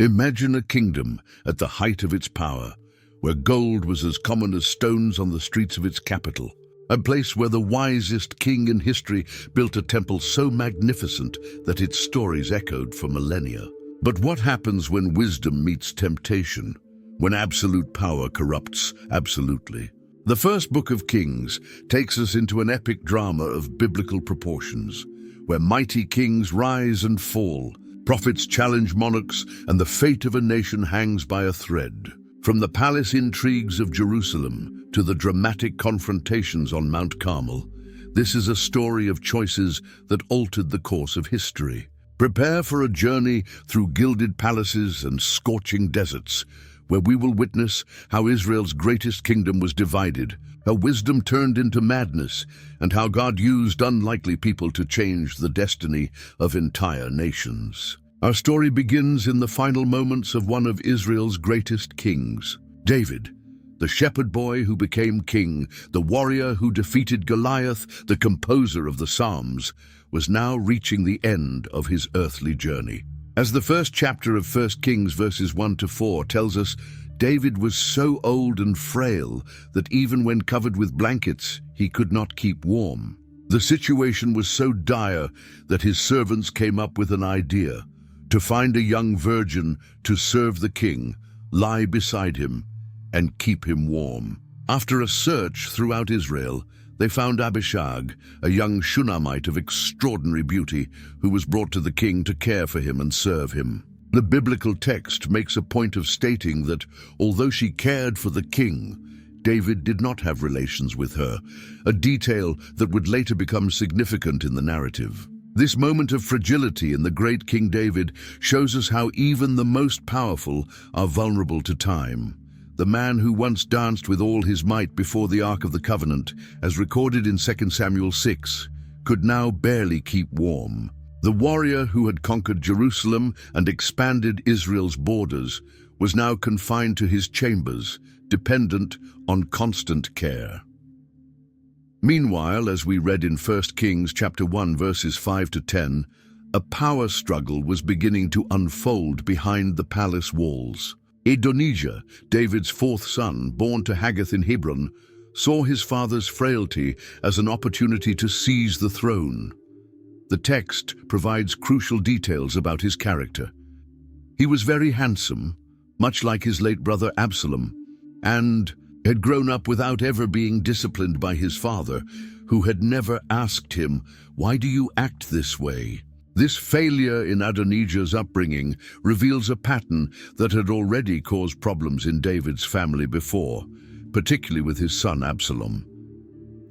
Imagine a kingdom at the height of its power, where gold was as common as stones on the streets of its capital. A place where the wisest king in history built a temple so magnificent that its stories echoed for millennia. But what happens when wisdom meets temptation? When absolute power corrupts absolutely? The first book of Kings takes us into an epic drama of biblical proportions, where mighty kings rise and fall, prophets challenge monarchs, and the fate of a nation hangs by a thread. From the palace intrigues of Jerusalem to the dramatic confrontations on Mount Carmel, this is a story of choices that altered the course of history. Prepare for a journey through gilded palaces and scorching deserts, where we will witness how Israel's greatest kingdom was divided, how wisdom turned into madness, and how God used unlikely people to change the destiny of entire nations. Our story begins in the final moments of one of Israel's greatest kings, David, the shepherd boy who became king, the warrior who defeated Goliath, the composer of the Psalms, was now reaching the end of his earthly journey. As the first chapter of 1 Kings verses 1 to 4 tells us, David was so old and frail that even when covered with blankets, he could not keep warm. The situation was so dire that his servants came up with an idea: to find a young virgin to serve the king, lie beside him, and keep him warm. After a search throughout Israel, they found Abishag, a young Shunammite of extraordinary beauty, who was brought to the king to care for him and serve him. The biblical text makes a point of stating that, although she cared for the king, David did not have relations with her, a detail that would later become significant in the narrative. This moment of fragility in the great King David shows us how even the most powerful are vulnerable to time. The man who once danced with all his might before the Ark of the Covenant, as recorded in 2 Samuel 6, could now barely keep warm. The warrior who had conquered Jerusalem and expanded Israel's borders was now confined to his chambers, dependent on constant care. Meanwhile, as we read in 1 Kings chapter 1 verses 5 to 10, a power struggle was beginning to unfold behind the palace walls. Adonijah, David's fourth son, born to Haggith in Hebron, saw his father's frailty as an opportunity to seize the throne. The text provides crucial details about his character. He was very handsome, much like his late brother Absalom, and had grown up without ever being disciplined by his father, who had never asked him, "Why do you act this way?" This failure in Adonijah's upbringing reveals a pattern that had already caused problems in David's family before, particularly with his son Absalom.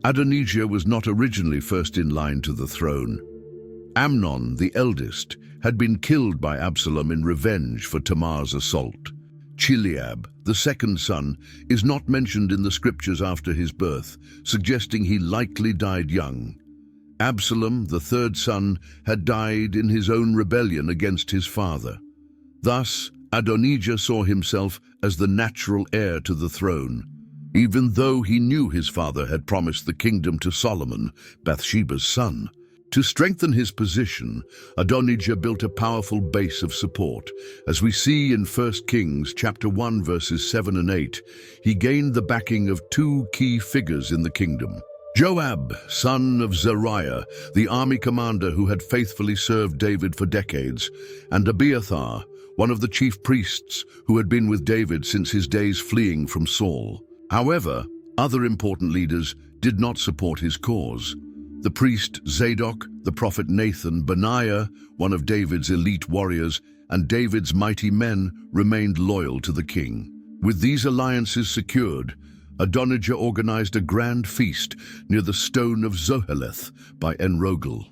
Adonijah was not originally first in line to the throne. Amnon, the eldest, had been killed by Absalom in revenge for Tamar's assault. Chileab, the second son, is not mentioned in the scriptures after his birth, suggesting he likely died young. Absalom, the third son, had died in his own rebellion against his father. Thus, Adonijah saw himself as the natural heir to the throne, even though he knew his father had promised the kingdom to Solomon, Bathsheba's son. To strengthen his position, Adonijah built a powerful base of support. As we see in 1 Kings chapter 1 verses 7 and 8, he gained the backing of two key figures in the kingdom. Joab, son of Zeruiah, the army commander who had faithfully served David for decades, and Abiathar, one of the chief priests who had been with David since his days fleeing from Saul. However, other important leaders did not support his cause. The priest Zadok, the prophet Nathan, Benaiah, one of David's elite warriors, and David's mighty men remained loyal to the king. With these alliances secured, Adonijah organized a grand feast near the stone of Zoheleth by En-Rogel.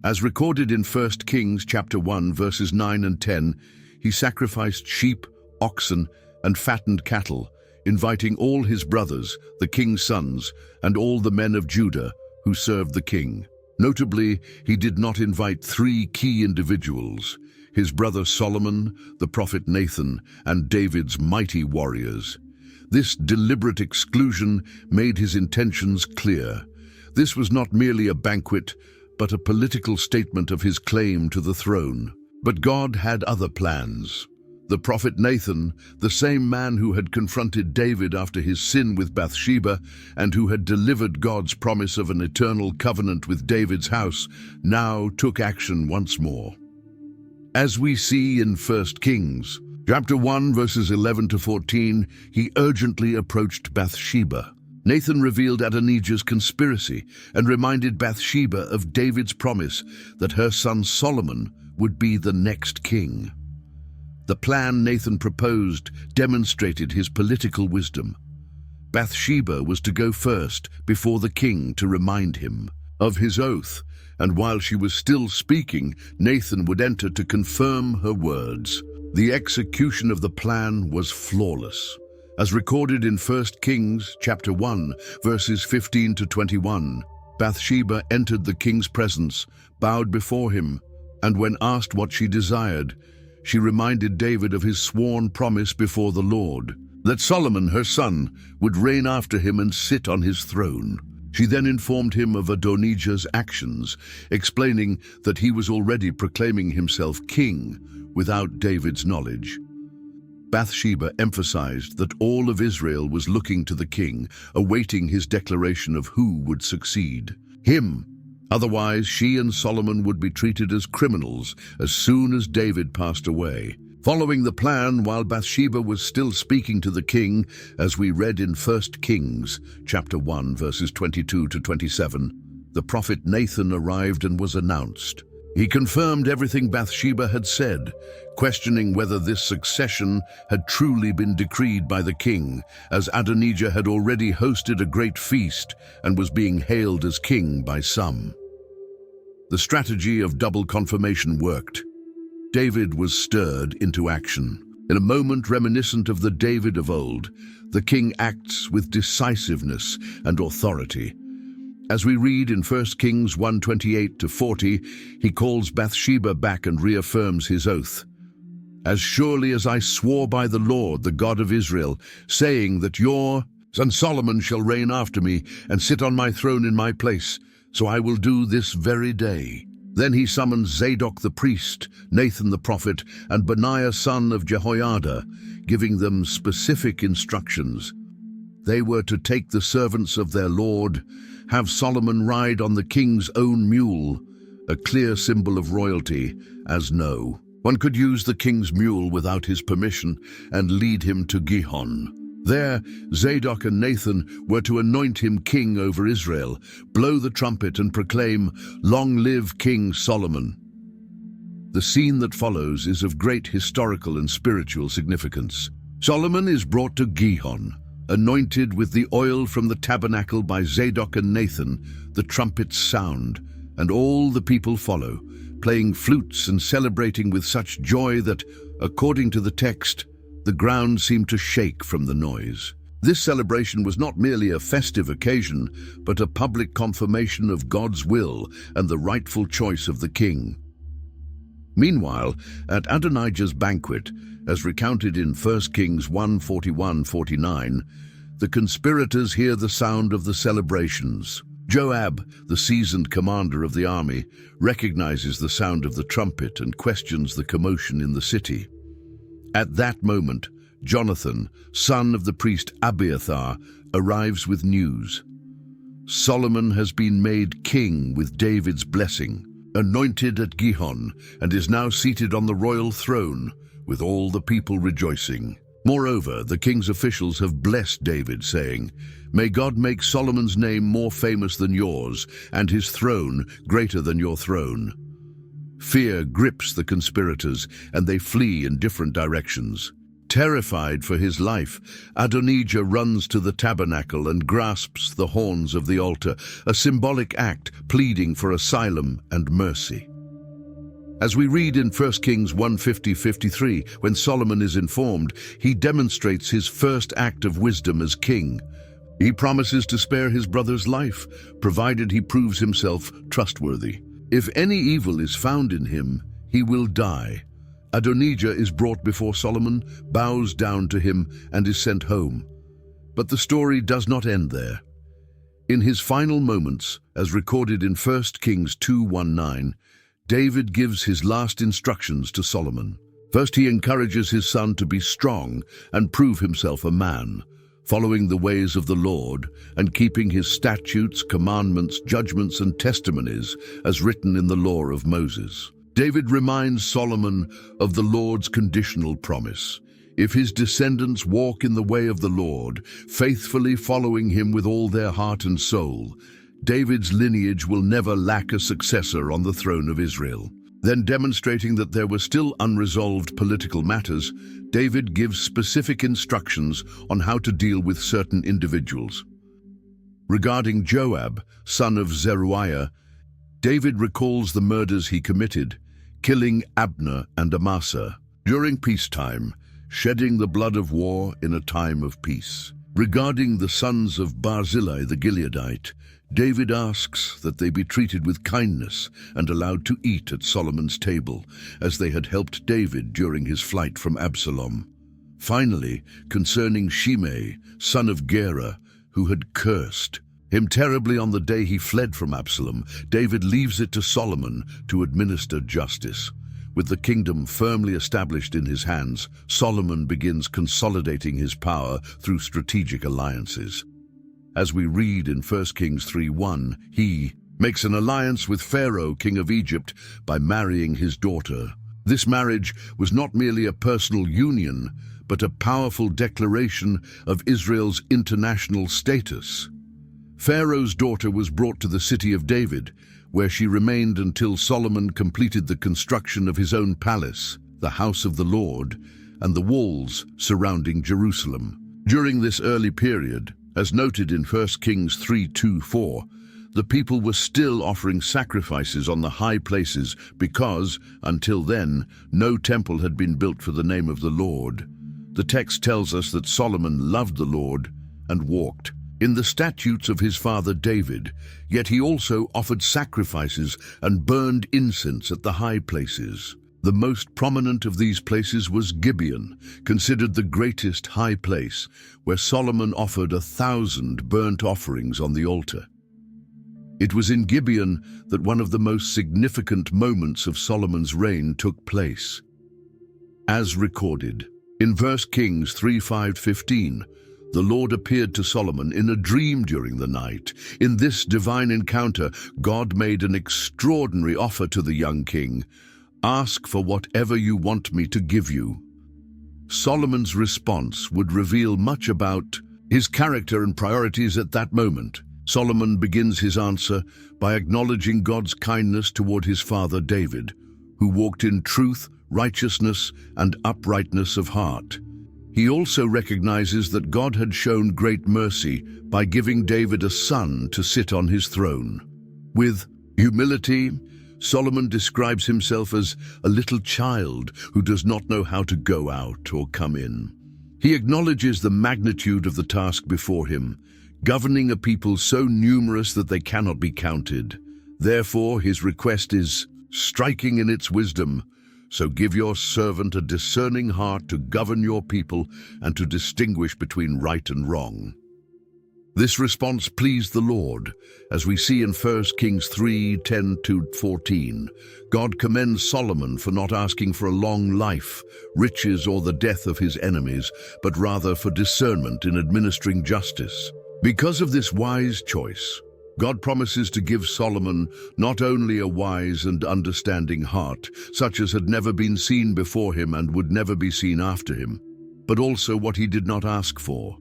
As recorded in 1 Kings chapter 1 verses 9 and 10, he sacrificed sheep, oxen, and fattened cattle, inviting all his brothers, the king's sons, and all the men of Judah who served the king. Notably, he did not invite three key individuals: his brother Solomon, the prophet Nathan, and David's mighty warriors. This deliberate exclusion made his intentions clear. This was not merely a banquet, but a political statement of his claim to the throne. But God had other plans. The prophet Nathan, the same man who had confronted David after his sin with Bathsheba and who had delivered God's promise of an eternal covenant with David's house, now took action once more. As we see in 1 Kings, chapter 1, verses 11 to 14, he urgently approached Bathsheba. Nathan revealed Adonijah's conspiracy and reminded Bathsheba of David's promise that her son Solomon would be the next king. The plan Nathan proposed demonstrated his political wisdom. Bathsheba was to go first before the king to remind him of his oath, and while she was still speaking, Nathan would enter to confirm her words. The execution of the plan was flawless. As recorded in 1 Kings chapter 1, verses 15 to 21, Bathsheba entered the king's presence, bowed before him, and when asked what she desired, she reminded David of his sworn promise before the Lord, that Solomon, her son, would reign after him and sit on his throne. She then informed him of Adonijah's actions, explaining that he was already proclaiming himself king without David's knowledge. Bathsheba emphasized that all of Israel was looking to the king, awaiting his declaration of who would succeed him. Otherwise, she and Solomon would be treated as criminals as soon as David passed away. Following the plan, while Bathsheba was still speaking to the king, as we read in 1 Kings chapter 1, verses 22 to 27, the prophet Nathan arrived and was announced. He confirmed everything Bathsheba had said, questioning whether this succession had truly been decreed by the king, as Adonijah had already hosted a great feast and was being hailed as king by some. The strategy of double confirmation worked. David was stirred into action. In a moment reminiscent of the David of old, the king acts with decisiveness and authority. As we read in 1 Kings 1:28 to 40, he calls Bathsheba back and reaffirms his oath. As surely as I swore by the Lord, the God of Israel, saying that your son Solomon shall reign after me and sit on my throne in my place, so I will do this very day. Then he summoned Zadok the priest, Nathan the prophet, and Benaiah son of Jehoiada, giving them specific instructions. They were to take the servants of their Lord, have Solomon ride on the king's own mule, a clear symbol of royalty, as no one could use the king's mule without his permission, and lead him to Gihon. There, Zadok and Nathan were to anoint him king over Israel, blow the trumpet and proclaim, "Long live King Solomon." The scene that follows is of great historical and spiritual significance. Solomon is brought to Gihon, anointed with the oil from the tabernacle by Zadok and Nathan. The trumpets sound, and all the people follow, playing flutes and celebrating with such joy that, according to the text, the ground seemed to shake from the noise. This celebration was not merely a festive occasion, but a public confirmation of God's will and the rightful choice of the king. Meanwhile, at Adonijah's banquet, as recounted in 1 Kings 1:41-49, the conspirators hear the sound of the celebrations. Joab, the seasoned commander of the army, recognizes the sound of the trumpet and questions the commotion in the city. At that moment, Jonathan, son of the priest Abiathar, arrives with news. Solomon has been made king with David's blessing, anointed at Gihon, and is now seated on the royal throne, with all the people rejoicing. Moreover, the king's officials have blessed David, saying, "May God make Solomon's name more famous than yours, and his throne greater than your throne." Fear grips the conspirators, and they flee in different directions. Terrified for his life, Adonijah runs to the tabernacle and grasps the horns of the altar, a symbolic act pleading for asylum and mercy. As we read in 1 Kings 1:50-53, when Solomon is informed, he demonstrates his first act of wisdom as king. He promises to spare his brother's life, provided he proves himself trustworthy. If any evil is found in him, he will die. Adonijah is brought before Solomon, bows down to him, and is sent home. But the story does not end there. In his final moments, as recorded in 1 Kings 2:19, David gives his last instructions to Solomon. First, he encourages his son to be strong and prove himself a man, following the ways of the Lord and keeping his statutes, commandments, judgments, and testimonies as written in the law of Moses. David reminds Solomon of the Lord's conditional promise. If his descendants walk in the way of the Lord, faithfully following him with all their heart and soul, David's lineage will never lack a successor on the throne of Israel. Then, demonstrating that there were still unresolved political matters, David gives specific instructions on how to deal with certain individuals. Regarding Joab, son of Zeruiah, David recalls the murders he committed, killing Abner and Amasa during peacetime, shedding the blood of war in a time of peace. Regarding the sons of Barzillai the Gileadite, David asks that they be treated with kindness and allowed to eat at Solomon's table, as they had helped David during his flight from Absalom. Finally, concerning Shimei, son of Gera, who had cursed him terribly on the day he fled from Absalom, David leaves it to Solomon to administer justice. With the kingdom firmly established in his hands, Solomon begins consolidating his power through strategic alliances. As we read in 1 Kings 3:1, he makes an alliance with Pharaoh, king of Egypt, by marrying his daughter. This marriage was not merely a personal union, but a powerful declaration of Israel's international status. Pharaoh's daughter was brought to the city of David, where she remained until Solomon completed the construction of his own palace, the house of the Lord, and the walls surrounding Jerusalem. During this early period, as noted in 1 Kings 3:2-4, the people were still offering sacrifices on the high places because, until then, no temple had been built for the name of the Lord. The text tells us that Solomon loved the Lord and walked in the statutes of his father David, yet he also offered sacrifices and burned incense at the high places. The most prominent of these places was Gibeon, considered the greatest high place, where Solomon offered 1,000 burnt offerings on the altar. It was in Gibeon that one of the most significant moments of Solomon's reign took place. As recorded in 1 Kings 3:5-15, the Lord appeared to Solomon in a dream during the night. In this divine encounter, God made an extraordinary offer to the young king. "Ask for whatever you want me to give you." Solomon's response would reveal much about his character and priorities at that moment. Solomon begins his answer by acknowledging God's kindness toward his father David, who walked in truth, righteousness, and uprightness of heart. He also recognizes that God had shown great mercy by giving David a son to sit on his throne. With humility, Solomon describes himself as a little child who does not know how to go out or come in. He acknowledges the magnitude of the task before him, governing a people so numerous that they cannot be counted. Therefore, his request is striking in its wisdom. "So give your servant a discerning heart to govern your people and to distinguish between right and wrong." This response pleased the Lord, as we see in 1 Kings 3:10-14. God commends Solomon for not asking for a long life, riches, or the death of his enemies, but rather for discernment in administering justice. Because of this wise choice, God promises to give Solomon not only a wise and understanding heart, such as had never been seen before him and would never be seen after him, but also what he did not ask for: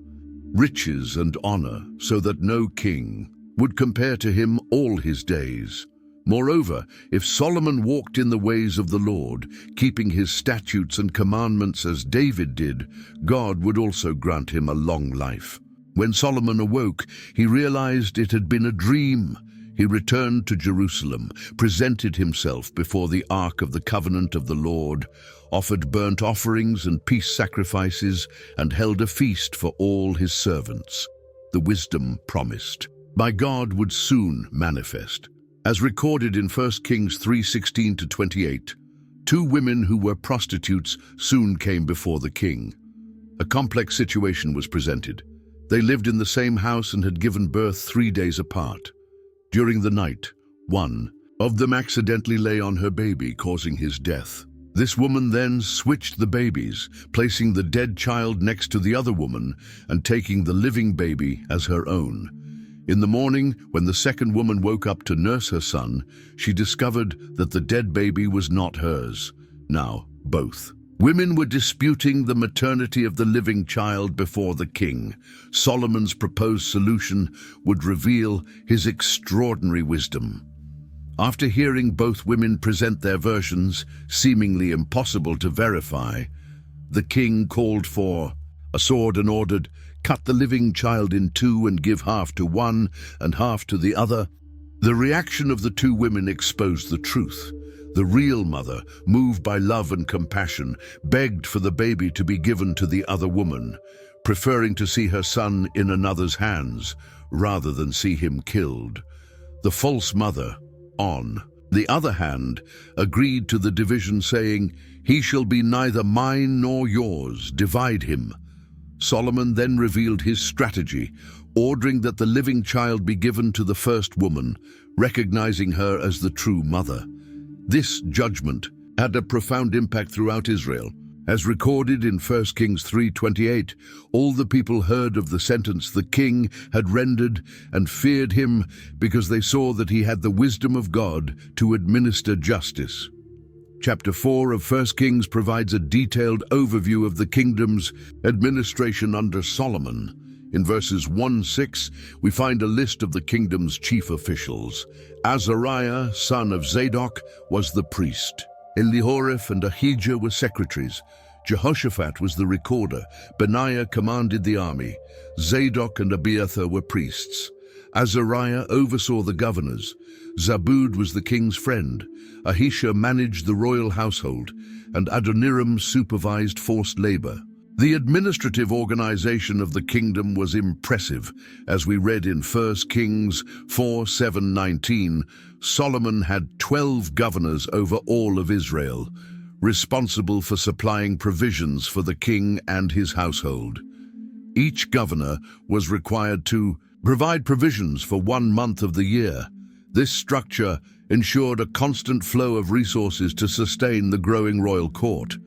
riches and honor, so that no king would compare to him all his days. Moreover, if Solomon walked in the ways of the Lord, keeping his statutes and commandments as David did, God would also grant him a long life. When Solomon awoke, he realized it had been a dream. He returned to Jerusalem, presented himself before the Ark of the Covenant of the Lord, offered burnt offerings and peace sacrifices, and held a feast for all his servants. The wisdom promised by God would soon manifest. As recorded in 1 Kings 3:16-28, 2 women who were prostitutes soon came before the king. A complex situation was presented. They lived in the same house and had given birth 3 days apart. During the night, one, of them accidentally lay on her baby, causing his death. This woman then switched the babies, placing the dead child next to the other woman and taking the living baby as her own. In the morning, when the second woman woke up to nurse her son, she discovered that the dead baby was not hers. Now, both women were disputing the maternity of the living child before the king. Solomon's proposed solution would reveal his extraordinary wisdom. After hearing both women present their versions, seemingly impossible to verify, the king called for a sword and ordered, "Cut the living child in two and give half to one and half to the other." The reaction of the two women exposed the truth. The real mother, moved by love and compassion, begged for the baby to be given to the other woman, preferring to see her son in another's hands rather than see him killed. The false mother, on the other hand, agreed to the division, saying, "He shall be neither mine nor yours, divide him." Solomon then revealed his strategy, ordering that the living child be given to the first woman, recognizing her as the true mother. This judgment had a profound impact throughout Israel. As recorded in 1 Kings 3:28, all the people heard of the sentence the king had rendered and feared him because they saw that he had the wisdom of God to administer justice. Chapter 4 of 1 Kings provides a detailed overview of the kingdom's administration under Solomon. In verses 1-6, we find a list of the kingdom's chief officials. Azariah, son of Zadok, was the priest. Elihoreph and Ahijah were secretaries. Jehoshaphat was the recorder. Benaiah commanded the army. Zadok and Abiathar were priests. Azariah oversaw the governors. Zabud was the king's friend. Ahisha managed the royal household, and Adoniram supervised forced labor. The administrative organization of the kingdom was impressive. As we read in 1 Kings 4:7-19, Solomon had 12 governors over all of Israel, responsible for supplying provisions for the king and his household. Each governor was required to provide provisions for 1 month of the year. This structure ensured a constant flow of resources to sustain the growing royal court.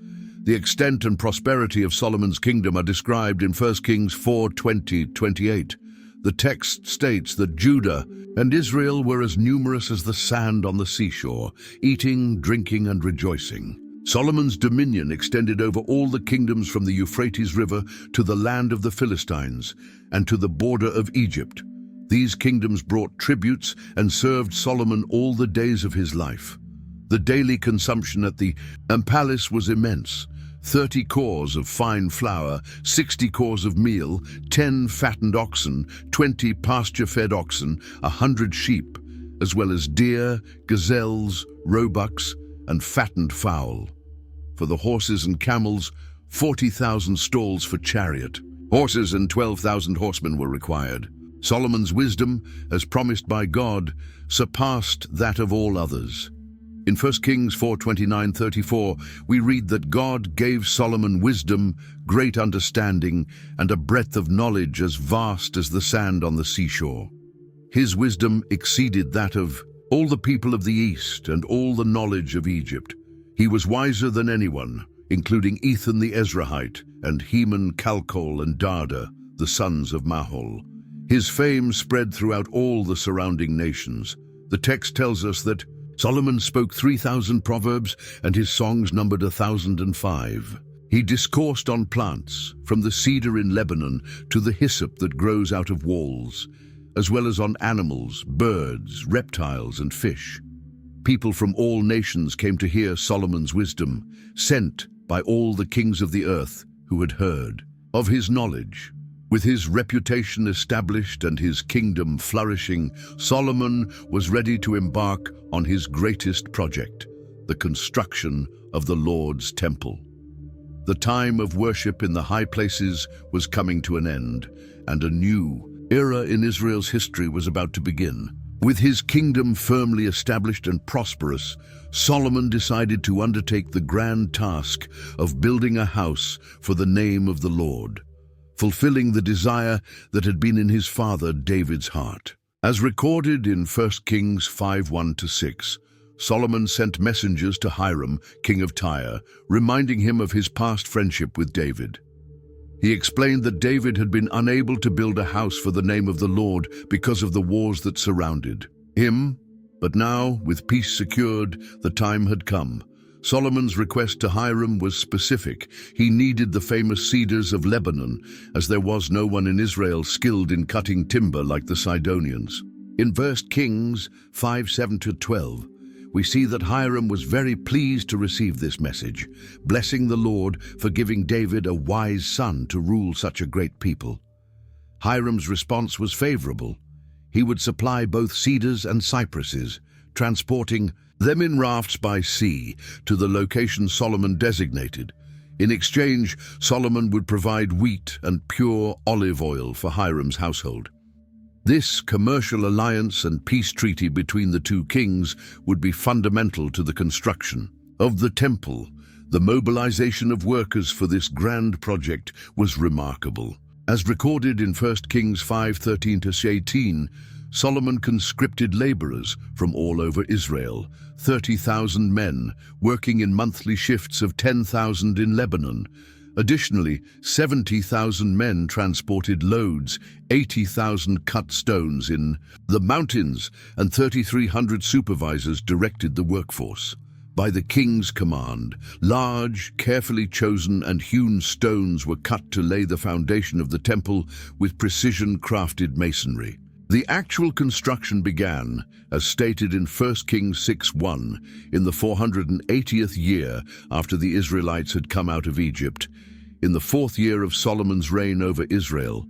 The extent and prosperity of Solomon's kingdom are described in 1 Kings 4:20-28. The text states that Judah and Israel were as numerous as the sand on the seashore, eating, drinking, and rejoicing. Solomon's dominion extended over all the kingdoms from the Euphrates River to the land of the Philistines and to the border of Egypt. These kingdoms brought tributes and served Solomon all the days of his life. The daily consumption at the palace was immense. 30 cors of fine flour, 60 cors of meal, 10 fattened oxen, 20 pasture-fed oxen, 100 sheep, as well as deer, gazelles, roebucks, and fattened fowl. For the horses and camels, 40,000 stalls for chariot. Horses and 12,000 horsemen were required. Solomon's wisdom, as promised by God, surpassed that of all others. In 1 Kings 4:29-34, we read that God gave Solomon wisdom, great understanding, and a breadth of knowledge as vast as the sand on the seashore. His wisdom exceeded that of all the people of the East and all the knowledge of Egypt. He was wiser than anyone, including Ethan the Ezrahite and Heman, Calcol, and Darda, the sons of Mahol. His fame spread throughout all the surrounding nations. The text tells us that Solomon spoke 3,000 proverbs, and his songs numbered 1,005. He discoursed on plants, from the cedar in Lebanon to the hyssop that grows out of walls, as well as on animals, birds, reptiles, and fish. People from all nations came to hear Solomon's wisdom, sent by all the kings of the earth who had heard of his knowledge. With his reputation established and his kingdom flourishing, Solomon was ready to embark on his greatest project, the construction of the Lord's temple. The time of worship in the high places was coming to an end, and a new era in Israel's history was about to begin. With his kingdom firmly established and prosperous, Solomon decided to undertake the grand task of building a house for the name of the Lord, fulfilling the desire that had been in his father David's heart. As recorded in 1 Kings 5:1-6, Solomon sent messengers to Hiram, king of Tyre, reminding him of his past friendship with David. He explained that David had been unable to build a house for the name of the Lord because of the wars that surrounded him, but now, with peace secured, the time had come. Solomon's request to Hiram was specific. He needed the famous cedars of Lebanon, as there was no one in Israel skilled in cutting timber like the Sidonians. In 1 Kings 5:7-12, we see that Hiram was very pleased to receive this message, blessing the Lord for giving David a wise son to rule such a great people. Hiram's response was favorable. He would supply both cedars and cypresses, transporting them in rafts by sea to the location Solomon designated. In exchange, Solomon would provide wheat and pure olive oil for Hiram's household. This commercial alliance and peace treaty between the two kings would be fundamental to the construction of the temple. The mobilization of workers for this grand project was remarkable. As recorded in 1 Kings 5:13-18, Solomon conscripted laborers from all over Israel, 30,000 men, working in monthly shifts of 10,000 in Lebanon. Additionally, 70,000 men transported loads, 80,000 cut stones in the mountains, and 3,300 supervisors directed the workforce. By the king's command, large, carefully chosen and hewn stones were cut to lay the foundation of the temple with precision-crafted masonry. The actual construction began, as stated in 1 Kings 6:1, in the 480th year after the Israelites had come out of Egypt, in the 4th year of Solomon's reign over Israel,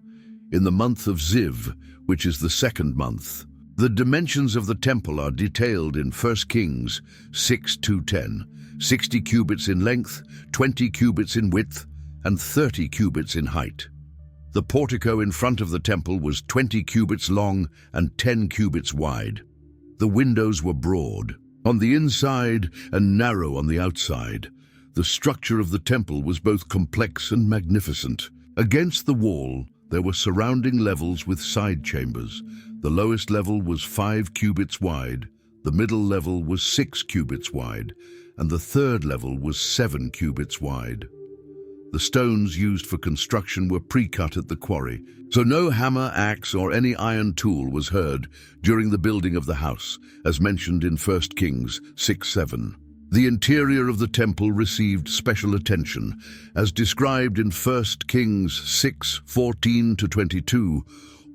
in the month of Ziv, which is the 2nd month. The dimensions of the temple are detailed in 1 Kings 6:2-10, 60 cubits in length, 20 cubits in width, and 30 cubits in height. The portico in front of the temple was 20 cubits long and 10 cubits wide. The windows were broad on the inside and narrow on the outside. The structure of the temple was both complex and magnificent. Against the wall, there were surrounding levels with side chambers. The lowest level was 5 cubits wide, the middle level was 6 cubits wide, and the third level was 7 cubits wide. The stones used for construction were pre-cut at the quarry, so no hammer, axe, or any iron tool was heard during the building of the house, as mentioned in 1 Kings 6:7. The interior of the temple received special attention, as described in 1 Kings 6:14-22.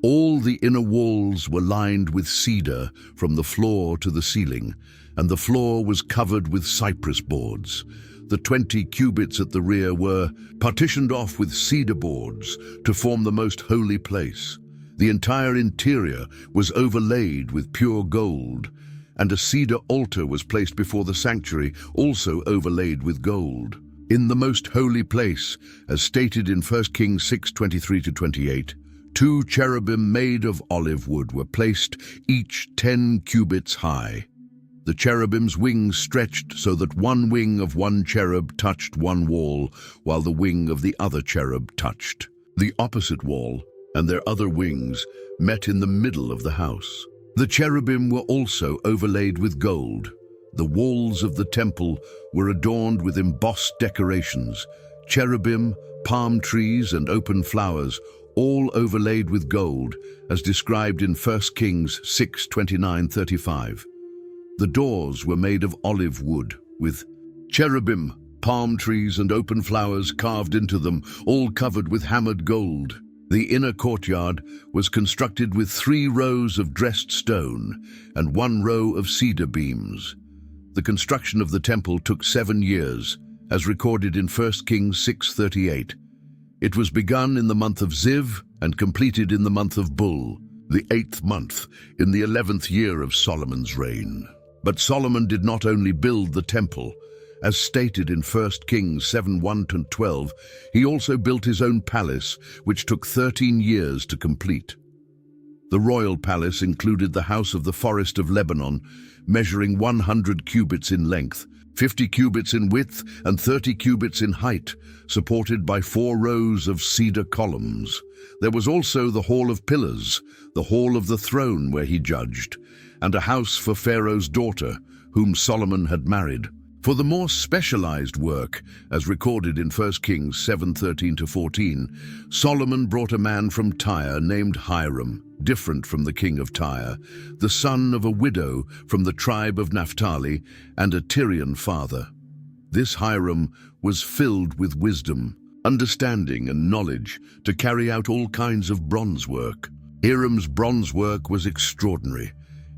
All the inner walls were lined with cedar from the floor to the ceiling, and the floor was covered with cypress boards. The 20 cubits at the rear were partitioned off with cedar boards to form the most holy place. The entire interior was overlaid with pure gold, and a cedar altar was placed before the sanctuary, also overlaid with gold. In the most holy place, as stated in 1 Kings 6:23-28, 2 cherubim made of olive wood were placed, each 10 cubits high. The cherubim's wings stretched so that one wing of one cherub touched one wall, while the wing of the other cherub touched the opposite wall, and their other wings met in the middle of the house. The cherubim were also overlaid with gold. The walls of the temple were adorned with embossed decorations, cherubim, palm trees, and open flowers, all overlaid with gold, as described in 1 Kings 6:29-35. The doors were made of olive wood, with cherubim, palm trees, and open flowers carved into them, all covered with hammered gold. The inner courtyard was constructed with 3 rows of dressed stone and 1 row of cedar beams. The construction of the temple took 7 years, as recorded in 1 Kings 6:38. It was begun in the month of Ziv and completed in the month of Bul, the 8th month, in the 11th year of Solomon's reign. But Solomon did not only build the temple. As stated in 1 Kings 7:1-12, he also built his own palace, which took 13 years to complete. The royal palace included the house of the forest of Lebanon, measuring 100 cubits in length, 50 cubits in width, and 30 cubits in height, supported by 4 rows of cedar columns. There was also the Hall of Pillars, the Hall of the Throne where he judged, and a house for Pharaoh's daughter, whom Solomon had married. For the more specialized work, as recorded in 1 Kings 7:13-14, Solomon brought a man from Tyre named Hiram, different from the king of Tyre, the son of a widow from the tribe of Naphtali and a Tyrian father. This Hiram was filled with wisdom, understanding and knowledge to carry out all kinds of bronze work. Hiram's bronze work was extraordinary.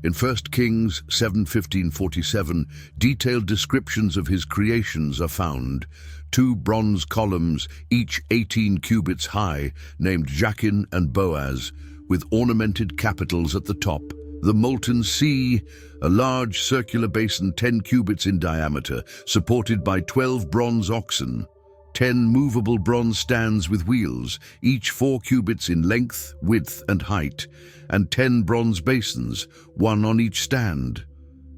In 1 Kings 7:15-47, detailed descriptions of his creations are found. 2 bronze columns, each 18 cubits high, named Jachin and Boaz, with ornamented capitals at the top. The molten sea, a large circular basin 10 cubits in diameter, supported by 12 bronze oxen. 10 movable bronze stands with wheels, each 4 cubits in length, width, and height, and 10 bronze basins, 1 on each stand.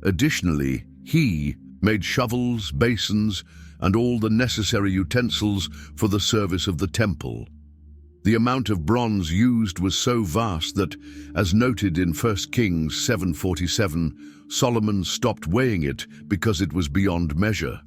Additionally, he made shovels, basins, and all the necessary utensils for the service of the temple. The amount of bronze used was so vast that, as noted in 1 Kings 7:47, Solomon stopped weighing it because it was beyond measure.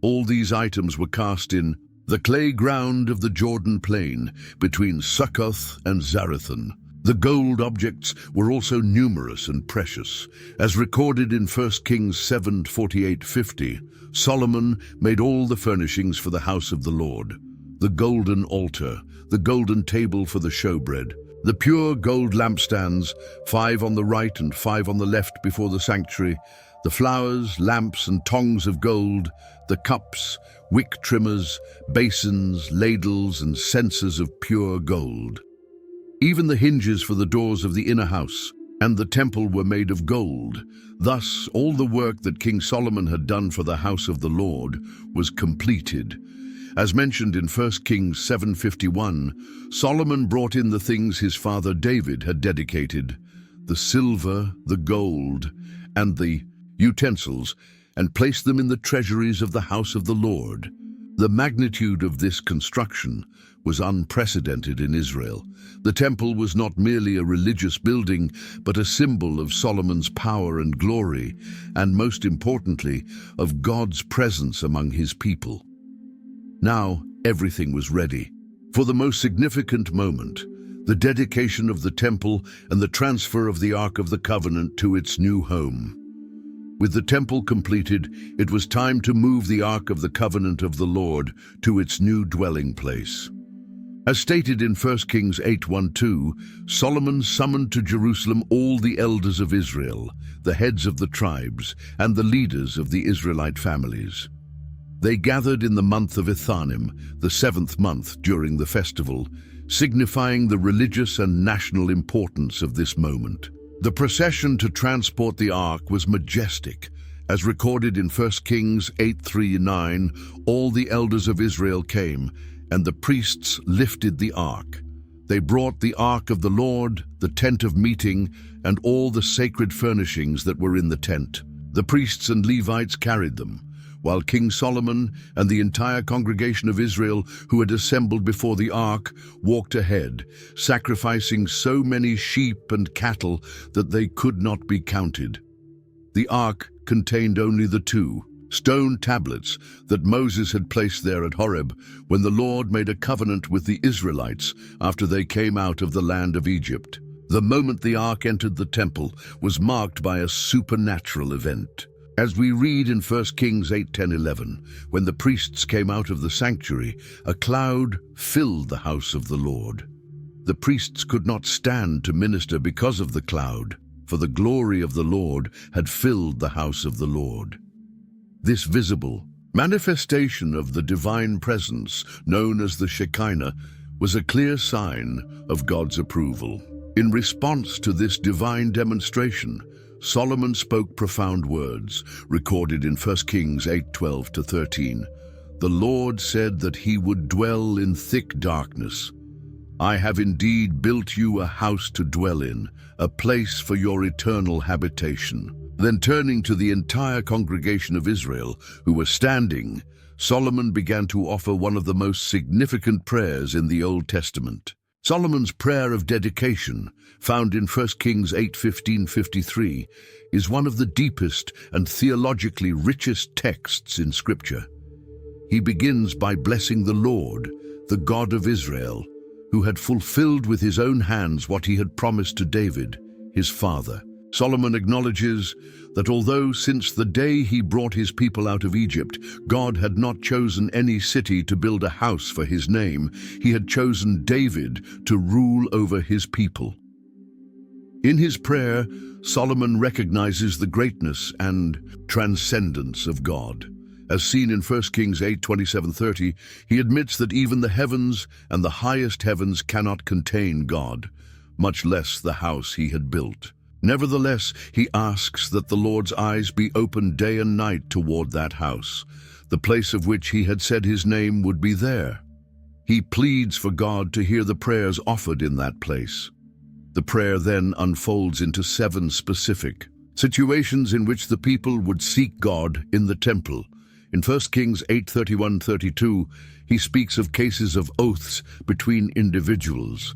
All these items were cast in the clay ground of the Jordan plain between Succoth and Zarethan. The gold objects were also numerous and precious. As recorded in 1 Kings 7:48-50, Solomon made all the furnishings for the house of the Lord: the golden altar, the golden table for the showbread, the pure gold lampstands, 5 on the right and 5 on the left before the sanctuary, the flowers, lamps, and tongs of gold, the cups, wick trimmers, basins, ladles, and censers of pure gold. Even the hinges for the doors of the inner house and the temple were made of gold. Thus, all the work that King Solomon had done for the house of the Lord was completed. As mentioned in 1 Kings 7:51, Solomon brought in the things his father David had dedicated, the silver, the gold, and the utensils, and placed them in the treasuries of the house of the Lord. The magnitude of this construction was unprecedented in Israel. The temple was not merely a religious building, but a symbol of Solomon's power and glory, and most importantly, of God's presence among his people. Now, everything was ready for the most significant moment, the dedication of the temple and the transfer of the Ark of the Covenant to its new home. With the temple completed, it was time to move the Ark of the Covenant of the Lord to its new dwelling place. As stated in 1 Kings 8:1-2, Solomon summoned to Jerusalem all the elders of Israel, the heads of the tribes, and the leaders of the Israelite families. They gathered in the month of Ethanim, the 7th month during the festival, signifying the religious and national importance of this moment. The procession to transport the ark was majestic. As recorded in 1 Kings 8:3-9, all the elders of Israel came, and the priests lifted the ark. They brought the ark of the Lord, the tent of meeting, and all the sacred furnishings that were in the tent. The priests and Levites carried them, while King Solomon and the entire congregation of Israel who had assembled before the ark walked ahead, sacrificing so many sheep and cattle that they could not be counted. The ark contained only the 2 stone tablets that Moses had placed there at Horeb when the Lord made a covenant with the Israelites after they came out of the land of Egypt. The moment the ark entered the temple was marked by a supernatural event. As we read in 1 Kings 8:10-11, when the priests came out of the sanctuary, a cloud filled the house of the Lord. The priests could not stand to minister because of the cloud, for the glory of the Lord had filled the house of the Lord. This visible manifestation of the divine presence, known as the Shekinah, was a clear sign of God's approval. In response to this divine demonstration, Solomon spoke profound words, recorded in 1 Kings 8:12-13. The Lord said that he would dwell in thick darkness. I have indeed built you a house to dwell in, a place for your eternal habitation." Then turning to the entire congregation of Israel, who were standing, Solomon began to offer one of the most significant prayers in the Old Testament. Solomon's prayer of dedication, found in 1 Kings 8:15-53, is one of the deepest and theologically richest texts in Scripture. He begins by blessing the Lord, the God of Israel, who had fulfilled with his own hands what he had promised to David, his father. Solomon acknowledges that although since the day he brought his people out of Egypt, God had not chosen any city to build a house for his name, he had chosen David to rule over his people. In his prayer, Solomon recognizes the greatness and transcendence of God. As seen in 1 Kings 8:27-30, he admits that even the heavens and the highest heavens cannot contain God, much less the house he had built. Nevertheless, he asks that the Lord's eyes be open day and night toward that house, the place of which he had said his name would be there. He pleads for God to hear the prayers offered in that place. The prayer then unfolds into 7 specific situations in which the people would seek God in the temple. In 1 Kings 8:31-32, he speaks of cases of oaths between individuals.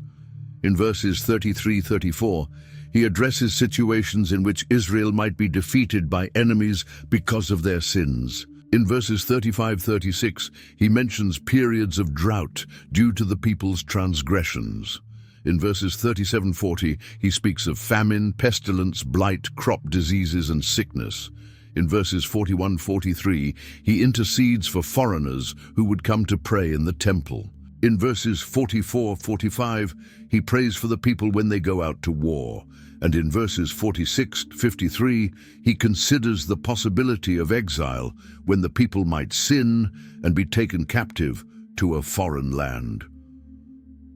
In verses 33-34, he addresses situations in which Israel might be defeated by enemies because of their sins. In verses 35-36, he mentions periods of drought due to the people's transgressions. In verses 37-40, he speaks of famine, pestilence, blight, crop diseases, and sickness. In verses 41-43, he intercedes for foreigners who would come to pray in the temple. In verses 44-45, he prays for the people when they go out to war. And in verses 46-53, he considers the possibility of exile when the people might sin and be taken captive to a foreign land.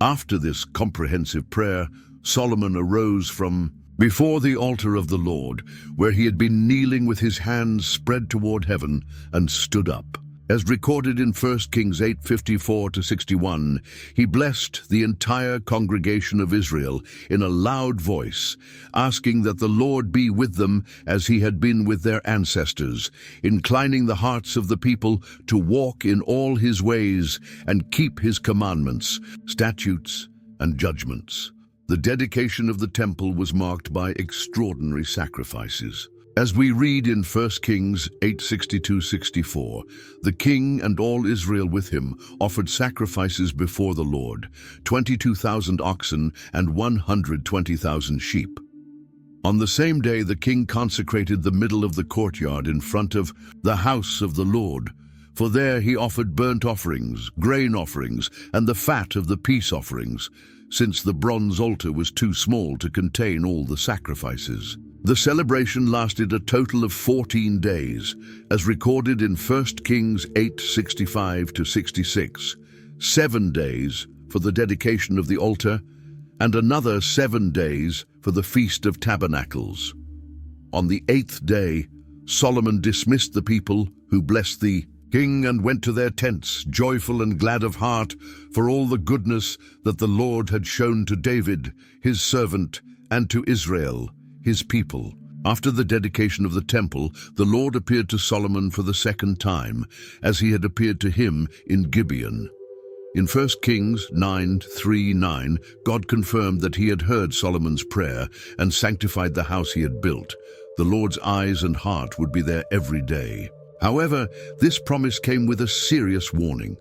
After this comprehensive prayer, Solomon arose from before the altar of the Lord, where he had been kneeling with his hands spread toward heaven, and stood up. As recorded in 1 Kings 8:54-61, he blessed the entire congregation of Israel in a loud voice, asking that the Lord be with them as he had been with their ancestors, inclining the hearts of the people to walk in all his ways and keep his commandments, statutes, and judgments. The dedication of the temple was marked by extraordinary sacrifices. As we read in 1 Kings 8:62-64, the king and all Israel with him offered sacrifices before the Lord, 22,000 oxen and 120,000 sheep. On the same day the king consecrated the middle of the courtyard in front of the house of the Lord, for there he offered burnt offerings, grain offerings, and the fat of the peace offerings, since the bronze altar was too small to contain all the sacrifices. The celebration lasted a total of 14 days, as recorded in 1 Kings 8:65-66, 7 days for the dedication of the altar, and another 7 days for the Feast of Tabernacles. On the 8th day, Solomon dismissed the people, who blessed the king and went to their tents, joyful and glad of heart, for all the goodness that the Lord had shown to David, his servant, and to Israel, his people. After the dedication of the temple, the Lord appeared to Solomon for the second time, as he had appeared to him in Gibeon. In 1 Kings 9:3-9, God confirmed that he had heard Solomon's prayer and sanctified the house he had built. The Lord's eyes and heart would be there every day. However, this promise came with a serious warning.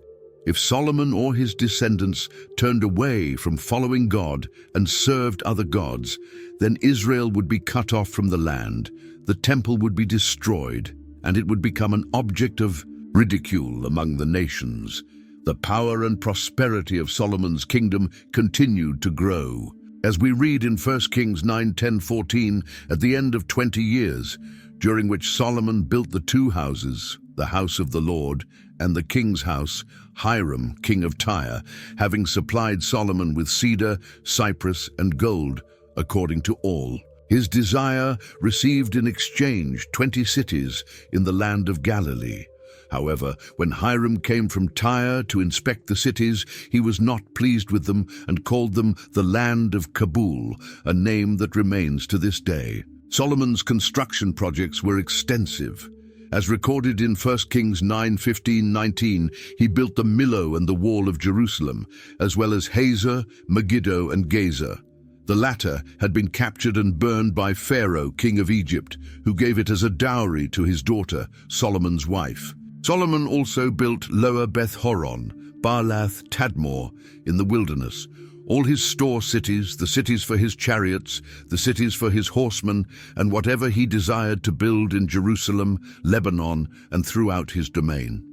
If Solomon or his descendants turned away from following God and served other gods, then Israel would be cut off from the land, the temple would be destroyed, and it would become an object of ridicule among the nations. The power and prosperity of Solomon's kingdom continued to grow. As we read in 1 Kings 9:10-14, at the end of 20 years, during which Solomon built the 2 houses, the house of the Lord and the king's house, Hiram, king of Tyre, having supplied Solomon with cedar, cypress, and gold, according to all his desire, received in exchange 20 cities in the land of Galilee. However, when Hiram came from Tyre to inspect the cities, he was not pleased with them and called them the land of Kabul, a name that remains to this day. Solomon's construction projects were extensive. As recorded in 1 Kings 9:15-19, he built the Millo and the wall of Jerusalem, as well as Hazor, Megiddo, and Gaza. The latter had been captured and burned by Pharaoh, king of Egypt, who gave it as a dowry to his daughter, Solomon's wife. Solomon also built Lower Beth-horon, Baalath, Tadmor, in the wilderness, all his store cities, the cities for his chariots, the cities for his horsemen, and whatever he desired to build in Jerusalem, Lebanon, and throughout his domain.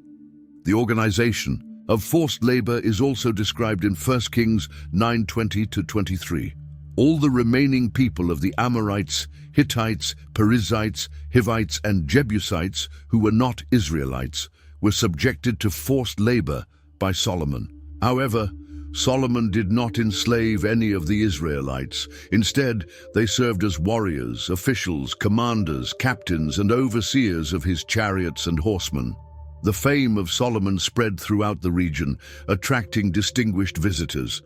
The organization of forced labor is also described in 1 Kings 9:20-23. All the remaining people of the Amorites, Hittites, Perizzites, Hivites, and Jebusites, who were not Israelites, were subjected to forced labor by Solomon. However, Solomon did not enslave any of the Israelites. Instead, they served as warriors, officials, commanders, captains, and overseers of his chariots and horsemen. The fame of Solomon spread throughout the region, attracting distinguished visitors.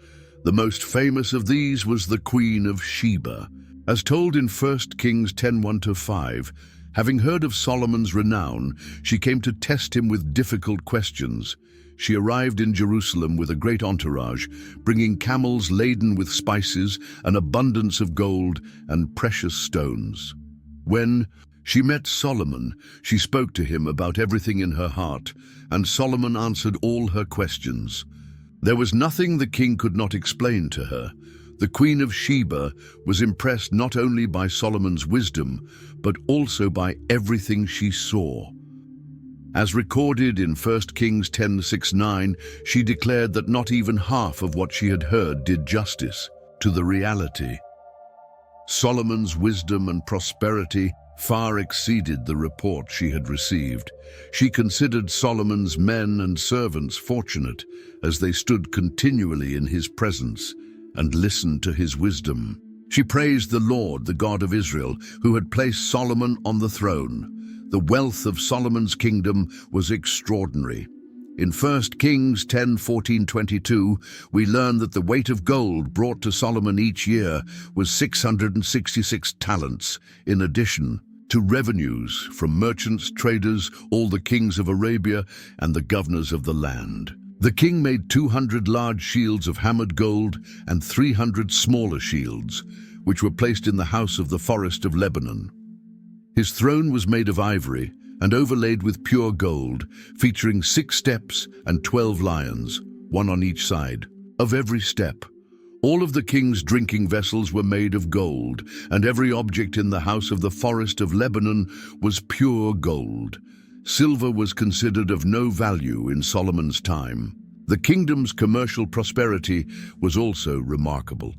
The most famous of these was the Queen of Sheba. As told in 1 Kings 10:1-5, having heard of Solomon's renown, she came to test him with difficult questions. She arrived in Jerusalem with a great entourage, bringing camels laden with spices, an abundance of gold, and precious stones. When she met Solomon, she spoke to him about everything in her heart, and Solomon answered all her questions. There was nothing the king could not explain to her. The Queen of Sheba was impressed not only by Solomon's wisdom, but also by everything she saw. As recorded in 1 Kings 10:6-9, she declared that not even half of what she had heard did justice to the reality. Solomon's wisdom and prosperity far exceeded the report she had received. She considered Solomon's men and servants fortunate, as they stood continually in his presence and listened to his wisdom. She praised the Lord, the God of Israel, who had placed Solomon on the throne. The wealth of Solomon's kingdom was extraordinary. In 1 Kings 10:14-22, we learn that the weight of gold brought to Solomon each year was 666 talents, in addition to revenues from merchants, traders, all the kings of Arabia, and the governors of the land. The king made 200 large shields of hammered gold and 300 smaller shields, which were placed in the house of the forest of Lebanon. His throne was made of ivory and overlaid with pure gold, featuring 6 steps and 12 lions, one on each side of every step. All of the king's drinking vessels were made of gold, and every object in the house of the forest of Lebanon was pure gold. Silver was considered of no value in Solomon's time. The kingdom's commercial prosperity was also remarkable.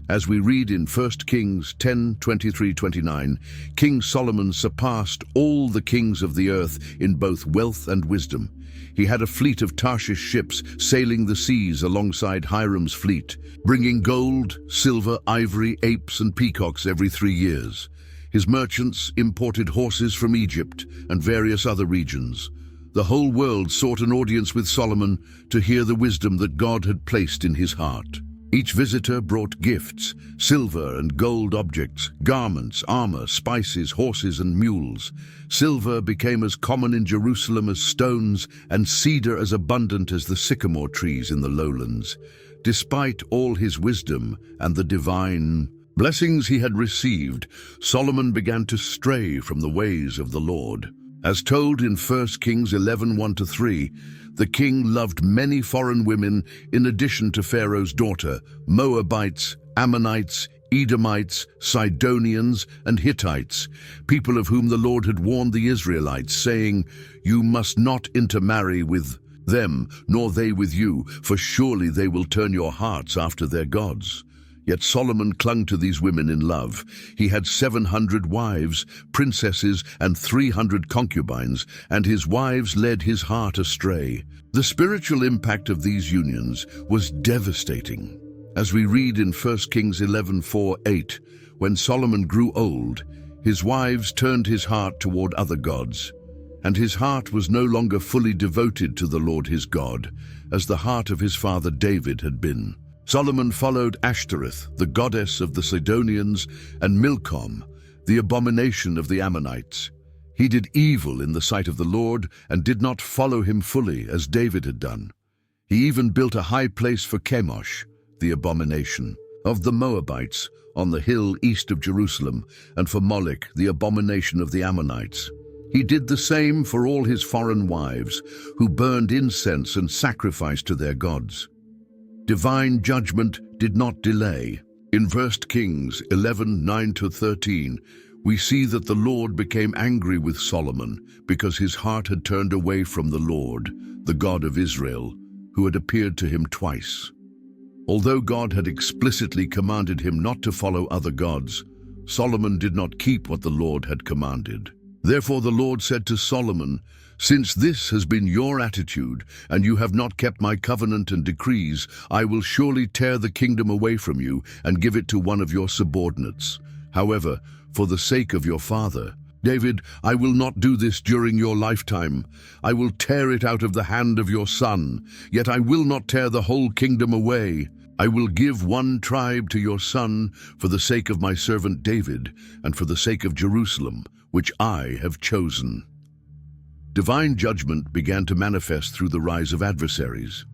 As we read in 1 Kings 10:23-29, King Solomon surpassed all the kings of the earth in both wealth and wisdom. He had a fleet of Tarshish ships sailing the seas alongside Hiram's fleet, bringing gold, silver, ivory, apes, and peacocks every 3 years. His merchants imported horses from Egypt and various other regions. The whole world sought an audience with Solomon to hear the wisdom that God had placed in his heart. Each visitor brought gifts, silver and gold objects, garments, armor, spices, horses, and mules. Silver became as common in Jerusalem as stones, and cedar as abundant as the sycamore trees in the lowlands. Despite all his wisdom and the divine blessings he had received, Solomon began to stray from the ways of the Lord. As told in 1 Kings 11:1-3, the king loved many foreign women in addition to Pharaoh's daughter, Moabites, Ammonites, Edomites, Sidonians, and Hittites, people of whom the Lord had warned the Israelites, saying, "You must not intermarry with them, nor they with you, for surely they will turn your hearts after their gods." Yet Solomon clung to these women in love. He had 700 wives, princesses, and 300 concubines, and his wives led his heart astray. The spiritual impact of these unions was devastating. As we read in 1 Kings 11:4-8, when Solomon grew old, his wives turned his heart toward other gods. and his heart was no longer fully devoted to the Lord his God, as the heart of his father David had been. Solomon followed Ashtoreth, the goddess of the Sidonians, and Milcom, the abomination of the Ammonites. He did evil in the sight of the Lord and did not follow him fully, as David had done. He even built a high place for Chemosh, the abomination of the Moabites, on the hill east of Jerusalem, and for Moloch, the abomination of the Ammonites. He did the same for all his foreign wives, who burned incense and sacrificed to their gods. Divine judgment did not delay. In 1 Kings 11:9-13, we see that the Lord became angry with Solomon because his heart had turned away from the Lord, the God of Israel, who had appeared to him twice. Although God had explicitly commanded him not to follow other gods, Solomon did not keep what the Lord had commanded. Therefore the Lord said to Solomon, "Since this has been your attitude, and you have not kept my covenant and decrees, I will surely tear the kingdom away from you and give it to one of your subordinates. However, for the sake of your father, David, I will not do this during your lifetime. I will tear it out of the hand of your son, yet I will not tear the whole kingdom away. I will give one tribe to your son for the sake of my servant David and for the sake of Jerusalem, which I have chosen." Divine judgment began to manifest through the rise of adversaries.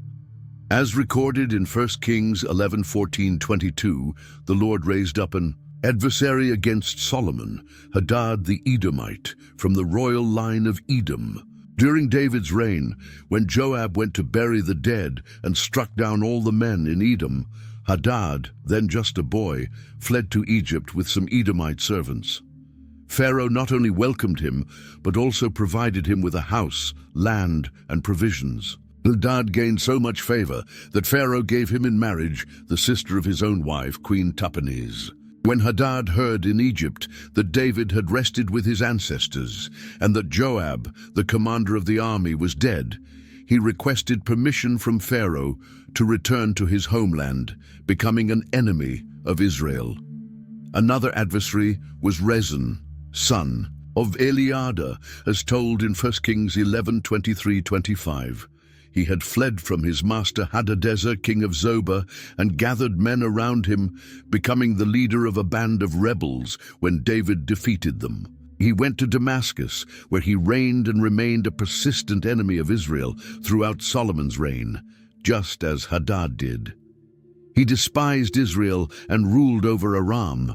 As recorded in 1 Kings 11:14-22, the Lord raised up an adversary against Solomon, Hadad the Edomite, from the royal line of Edom. During David's reign, when Joab went to bury the dead and struck down all the men in Edom, Hadad, then just a boy, fled to Egypt with some Edomite servants. Pharaoh not only welcomed him, but also provided him with a house, land, and provisions. Hadad gained so much favor that Pharaoh gave him in marriage the sister of his own wife, Queen Tahpenes. When Hadad heard in Egypt that David had rested with his ancestors and that Joab, the commander of the army, was dead, he requested permission from Pharaoh to return to his homeland, becoming an enemy of Israel. Another adversary was Rezin, son of Eliada, as told in 1 Kings 11:23-25. He had fled from his master Hadadezer, king of Zobah, and gathered men around him, becoming the leader of a band of rebels when David defeated them. He went to Damascus, where he reigned and remained a persistent enemy of Israel throughout Solomon's reign, just as Hadad did. He despised Israel and ruled over Aram.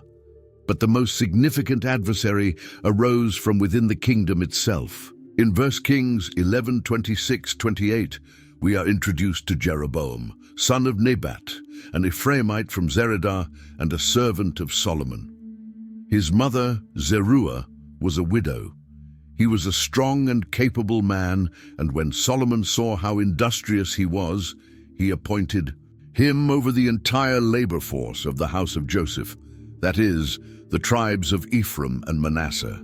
But the most significant adversary arose from within the kingdom itself. In 1 Kings 11:26-28, we are introduced to Jeroboam, son of Nebat, an Ephraimite from Zeredah and a servant of Solomon. His mother, Zeruiah, was a widow. He was a strong and capable man, and when Solomon saw how industrious he was, he appointed him over the entire labor force of the house of Joseph, that is, the tribes of Ephraim and Manasseh.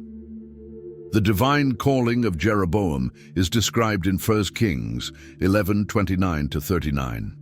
The divine calling of Jeroboam is described in 1 Kings 11:29-39.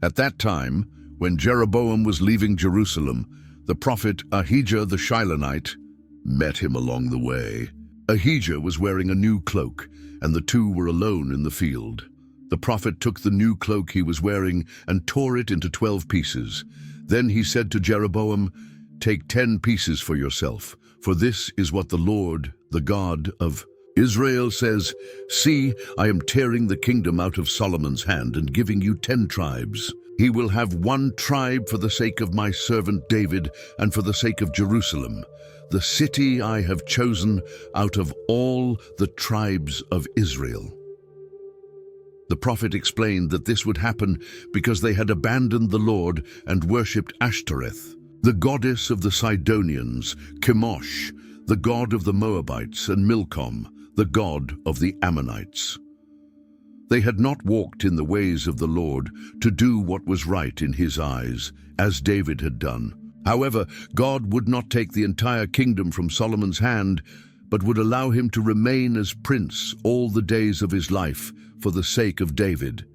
At that time, when Jeroboam was leaving Jerusalem, the prophet Ahijah the Shilonite met him along the way. Ahijah was wearing a new cloak, and the two were alone in the field. The prophet took the new cloak he was wearing and tore it into 12 pieces. Then he said to Jeroboam, "Take 10 pieces for yourself, for this is what the Lord, the God of Israel, says, See, I am tearing the kingdom out of Solomon's hand and giving you 10 tribes. He will have 1 tribe for the sake of my servant David and for the sake of Jerusalem, the city I have chosen out of all the tribes of Israel." The prophet explained that this would happen because they had abandoned the Lord and worshipped Ashtoreth, the goddess of the Sidonians, Chemosh, the god of the Moabites, and Milcom, the god of the Ammonites. They had not walked in the ways of the Lord to do what was right in his eyes, as David had done. However, God would not take the entire kingdom from Solomon's hand, but would allow him to remain as prince all the days of his life for the sake of David.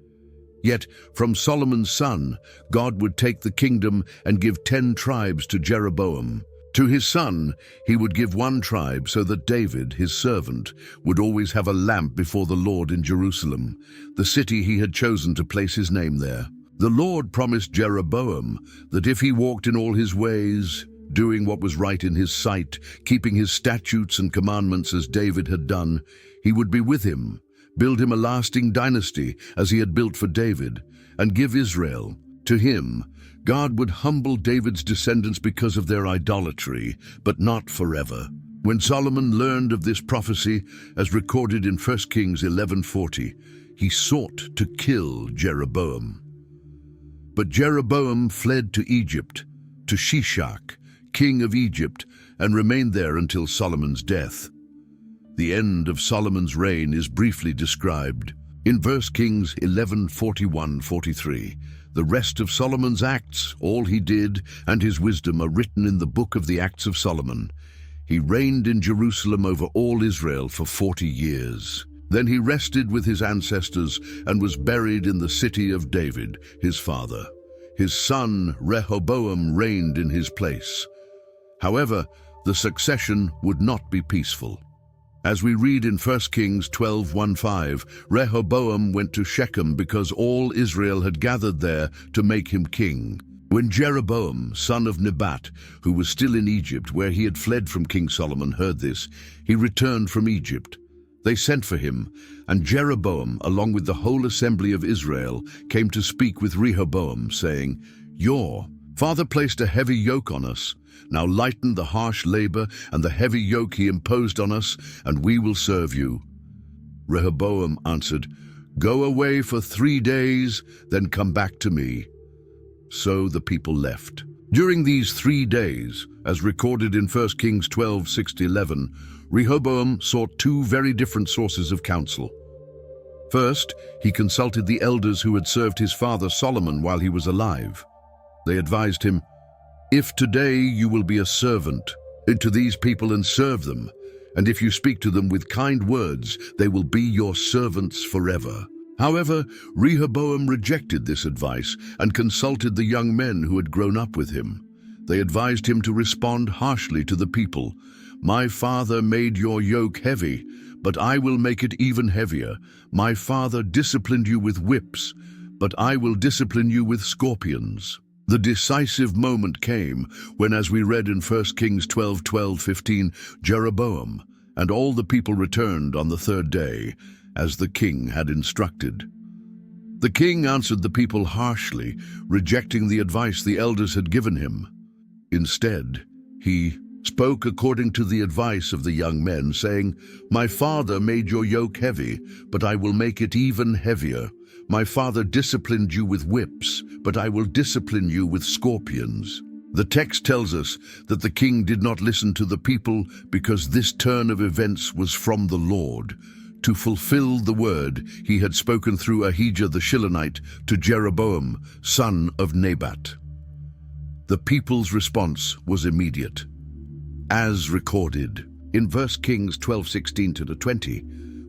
Yet, from Solomon's son, God would take the kingdom and give 10 tribes to Jeroboam. To his son, he would give one tribe so that David, his servant, would always have a lamp before the Lord in Jerusalem, the city he had chosen to place his name there. The Lord promised Jeroboam that if he walked in all his ways, doing what was right in his sight, keeping his statutes and commandments as David had done, he would be with him, build him a lasting dynasty as he had built for David, and give Israel to him. God would humble David's descendants because of their idolatry, but not forever. When Solomon learned of this prophecy, as recorded in 1 Kings 11:40, he sought to kill Jeroboam. But Jeroboam fled to Egypt, to Shishak, king of Egypt, and remained there until Solomon's death. The end of Solomon's reign is briefly described in 1 Kings 11:41-43. The rest of Solomon's acts, all he did, and his wisdom are written in the book of the Acts of Solomon. He reigned in Jerusalem over all Israel for 40 years. Then he rested with his ancestors and was buried in the city of David, his father. His son Rehoboam reigned in his place. However, the succession would not be peaceful. As we read in 1 Kings 12:1-5, Rehoboam went to Shechem because all Israel had gathered there to make him king. When Jeroboam, son of Nebat, who was still in Egypt, where he had fled from King Solomon, heard this, he returned from Egypt. They sent for him, and Jeroboam, along with the whole assembly of Israel, came to speak with Rehoboam, saying, "Your father placed a heavy yoke on us. Now lighten the harsh labor and the heavy yoke he imposed on us, and we will serve you." Rehoboam answered, "Go away for 3 days, then come back to me." So the people left. During these 3 days, as recorded in 1 Kings 12:6-11, Rehoboam sought 2 very different sources of counsel. First, he consulted the elders who had served his father Solomon while he was alive. They advised him, "If today you will be a servant to these people and serve them, and if you speak to them with kind words, they will be your servants forever." However, Rehoboam rejected this advice and consulted the young men who had grown up with him. They advised him to respond harshly to the people. "My father made your yoke heavy, but I will make it even heavier. My father disciplined you with whips, but I will discipline you with scorpions." The decisive moment came when, as we read in 1 Kings 12:12-15, Jeroboam and all the people returned on the 3rd day, as the king had instructed. The king answered the people harshly, rejecting the advice the elders had given him. Instead, he spoke according to the advice of the young men, saying, "My father made your yoke heavy, but I will make it even heavier. My father disciplined you with whips, but I will discipline you with scorpions." The text tells us that the king did not listen to the people because this turn of events was from the Lord, to fulfill the word he had spoken through Ahijah the Shilonite to Jeroboam, son of Nebat. The people's response was immediate. As recorded in 1 Kings 12:16-20,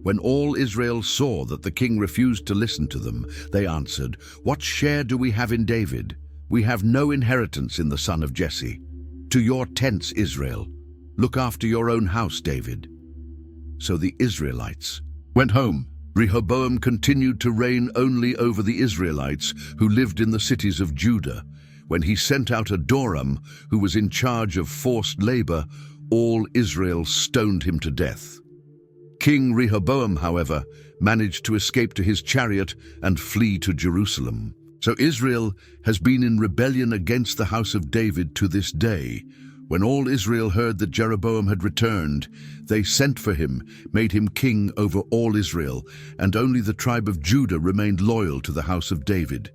when all Israel saw that the king refused to listen to them, they answered, "What share do we have in David? We have no inheritance in the son of Jesse. To your tents, Israel. Look after your own house, David." So the Israelites went home. Rehoboam continued to reign only over the Israelites who lived in the cities of Judah. When he sent out Adoram, who was in charge of forced labor, all Israel stoned him to death. King Rehoboam, however, managed to escape to his chariot and flee to Jerusalem. So Israel has been in rebellion against the house of David to this day. When all Israel heard that Jeroboam had returned, they sent for him, made him king over all Israel, and only the tribe of Judah remained loyal to the house of David.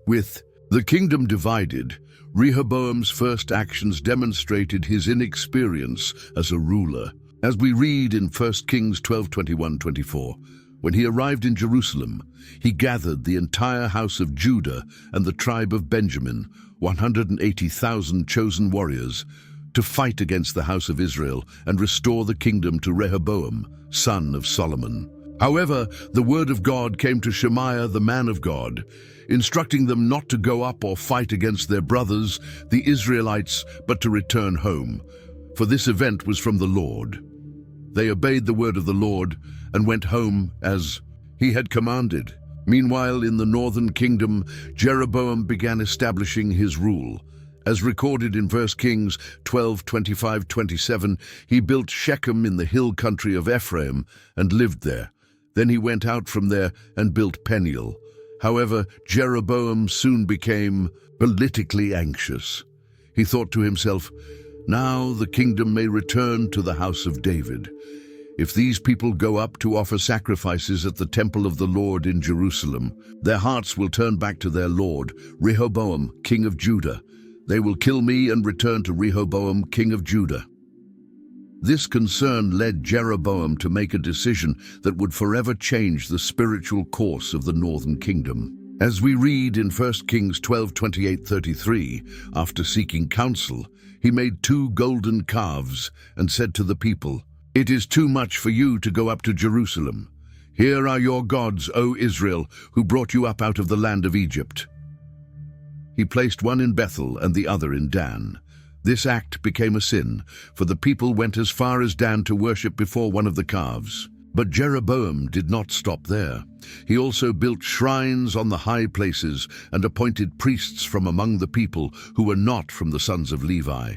With the kingdom divided, Rehoboam's first actions demonstrated his inexperience as a ruler. As we read in 1 Kings 12:21-24, when he arrived in Jerusalem, he gathered the entire house of Judah and the tribe of Benjamin, 180,000 chosen warriors, to fight against the house of Israel and restore the kingdom to Rehoboam, son of Solomon. However, the word of God came to Shemaiah the man of God, instructing them not to go up or fight against their brothers, the Israelites, but to return home, for this event was from the Lord. They obeyed the word of the Lord and went home as he had commanded. Meanwhile, in the northern kingdom, Jeroboam began establishing his rule. As recorded in 1 Kings 12:25-27, he built Shechem in the hill country of Ephraim and lived there. Then he went out from there and built Peniel. However, Jeroboam soon became politically anxious. He thought to himself, "Now the kingdom may return to the house of David. If these people go up to offer sacrifices at the temple of the Lord in Jerusalem, their hearts will turn back to their lord, Rehoboam, king of Judah. They will kill me and return to Rehoboam, king of Judah." This concern led Jeroboam to make a decision that would forever change the spiritual course of the northern kingdom. As we read in 1 Kings 12:28-33, after seeking counsel, he made 2 golden calves and said to the people, "It is too much for you to go up to Jerusalem. Here are your gods, O Israel, who brought you up out of the land of Egypt." He placed one in Bethel and the other in Dan. This act became a sin, for the people went as far as Dan to worship before one of the calves. But Jeroboam did not stop there. He also built shrines on the high places and appointed priests from among the people who were not from the sons of Levi.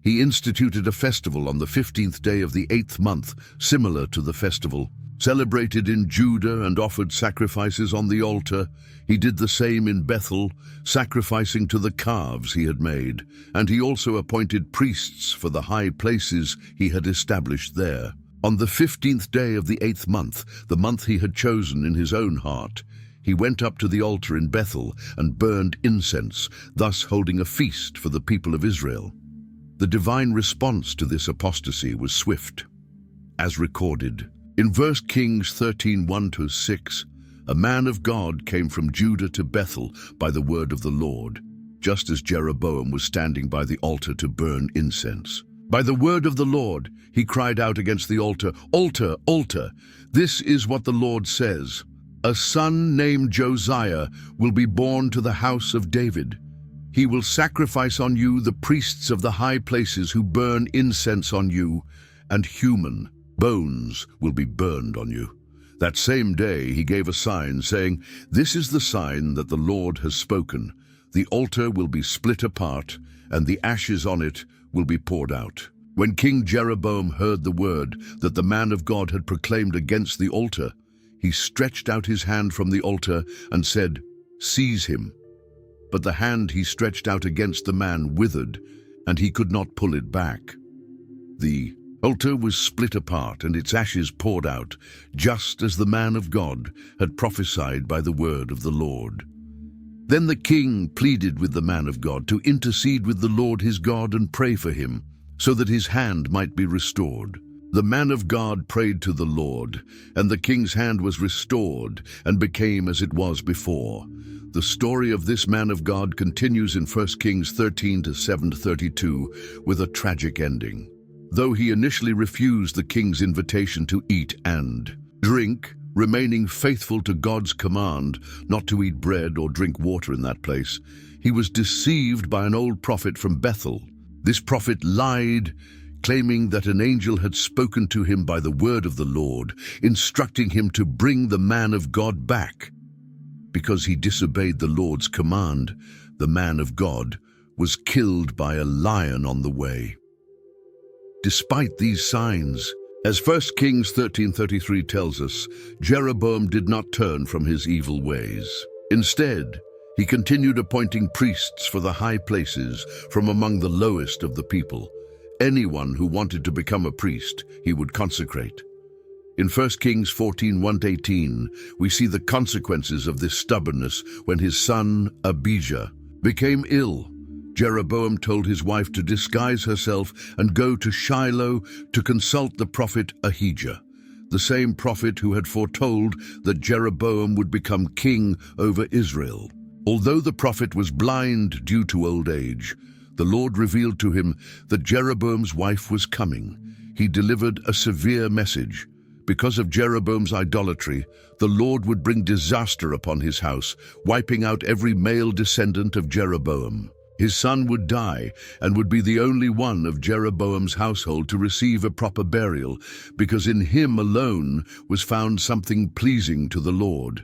He instituted a festival on the 15th day of the 8th month, similar to the festival celebrated in Judah, and offered sacrifices on the altar. He did the same in Bethel, sacrificing to the calves he had made, and he also appointed priests for the high places he had established there. On the 15th day of the 8th month, the month he had chosen in his own heart, he went up to the altar in Bethel and burned incense, thus holding a feast for the people of Israel. The divine response to this apostasy was swift. As recorded in 1 Kings 13:1-6, a man of God came from Judah to Bethel by the word of the Lord, just as Jeroboam was standing by the altar to burn incense. By the word of the Lord, he cried out against the altar, "Altar, altar, this is what the Lord says. A son named Josiah will be born to the house of David. He will sacrifice on you the priests of the high places who burn incense on you, and human bones will be burned on you." That same day he gave a sign, saying, "This is the sign that the Lord has spoken. The altar will be split apart, and the ashes on it will be poured out." When King Jeroboam heard the word that the man of God had proclaimed against the altar, he stretched out his hand from the altar and said, "Seize him." But the hand he stretched out against the man withered, and he could not pull it back. The altar was split apart and its ashes poured out, just as the man of God had prophesied by the word of the Lord. Then the king pleaded with the man of God to intercede with the Lord his God and pray for him, so that his hand might be restored. The man of God prayed to the Lord, and the king's hand was restored and became as it was before. The story of this man of God continues in 1 Kings 13:7-32 with a tragic ending. Though he initially refused the king's invitation to eat and drink, remaining faithful to God's command not to eat bread or drink water in that place, he was deceived by an old prophet from Bethel. This prophet lied, claiming that an angel had spoken to him by the word of the Lord, instructing him to bring the man of God back. Because he disobeyed the Lord's command, the man of God was killed by a lion on the way. Despite these signs, as 1 Kings 13:33 tells us, Jeroboam did not turn from his evil ways. Instead, he continued appointing priests for the high places from among the lowest of the people. Anyone who wanted to become a priest, he would consecrate. In 1 Kings 14:1-18, we see the consequences of this stubbornness when his son, Abijah, became ill. Jeroboam told his wife to disguise herself and go to Shiloh to consult the prophet Ahijah, the same prophet who had foretold that Jeroboam would become king over Israel. Although the prophet was blind due to old age, the Lord revealed to him that Jeroboam's wife was coming. He delivered a severe message. Because of Jeroboam's idolatry, the Lord would bring disaster upon his house, wiping out every male descendant of Jeroboam. His son would die and would be the only one of Jeroboam's household to receive a proper burial, because in him alone was found something pleasing to the Lord.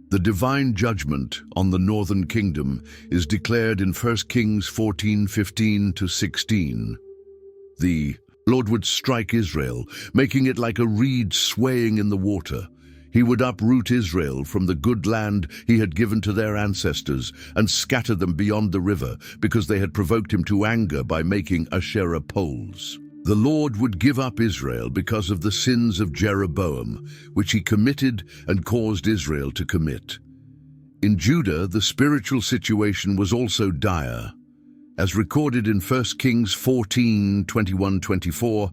The divine judgment on the northern kingdom is declared in 1 Kings 14:15-16. The Lord would strike Israel, making it like a reed swaying in the water. He would uproot Israel from the good land he had given to their ancestors and scatter them beyond the river, because they had provoked him to anger by making Asherah poles. The Lord would give up Israel because of the sins of Jeroboam, which he committed and caused Israel to commit. In Judah, the spiritual situation was also dire. As recorded in 1 Kings 14:21-24,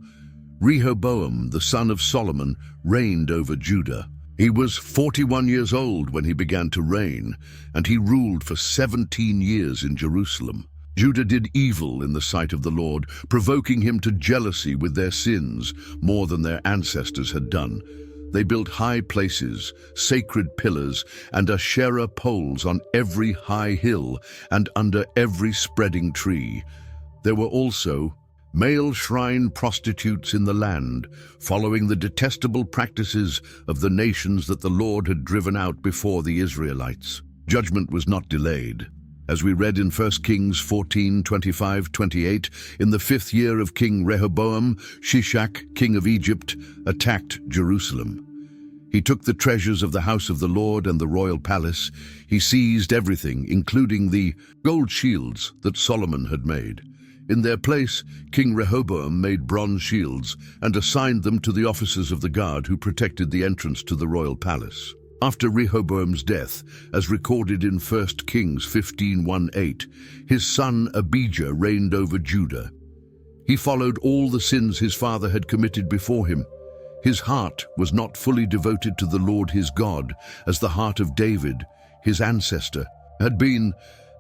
Rehoboam, the son of Solomon, reigned over Judah. He was 41 years old when he began to reign, and he ruled for 17 years in Jerusalem. Judah did evil in the sight of the Lord, provoking him to jealousy with their sins more than their ancestors had done. They built high places, sacred pillars, and Asherah poles on every high hill and under every spreading tree. There were also male shrine prostitutes in the land, following the detestable practices of the nations that the Lord had driven out before the Israelites. Judgment was not delayed. As we read in 1 Kings 14:25-28, in the 5th year of King Rehoboam, Shishak, king of Egypt, attacked Jerusalem. He took the treasures of the house of the Lord and the royal palace. He seized everything, including the gold shields that Solomon had made. In their place, King Rehoboam made bronze shields and assigned them to the officers of the guard who protected the entrance to the royal palace. After Rehoboam's death, as recorded in 1 Kings 15:1-8, his son Abijah reigned over Judah. He followed all the sins his father had committed before him. His heart was not fully devoted to the Lord his God, as the heart of David, his ancestor, had been.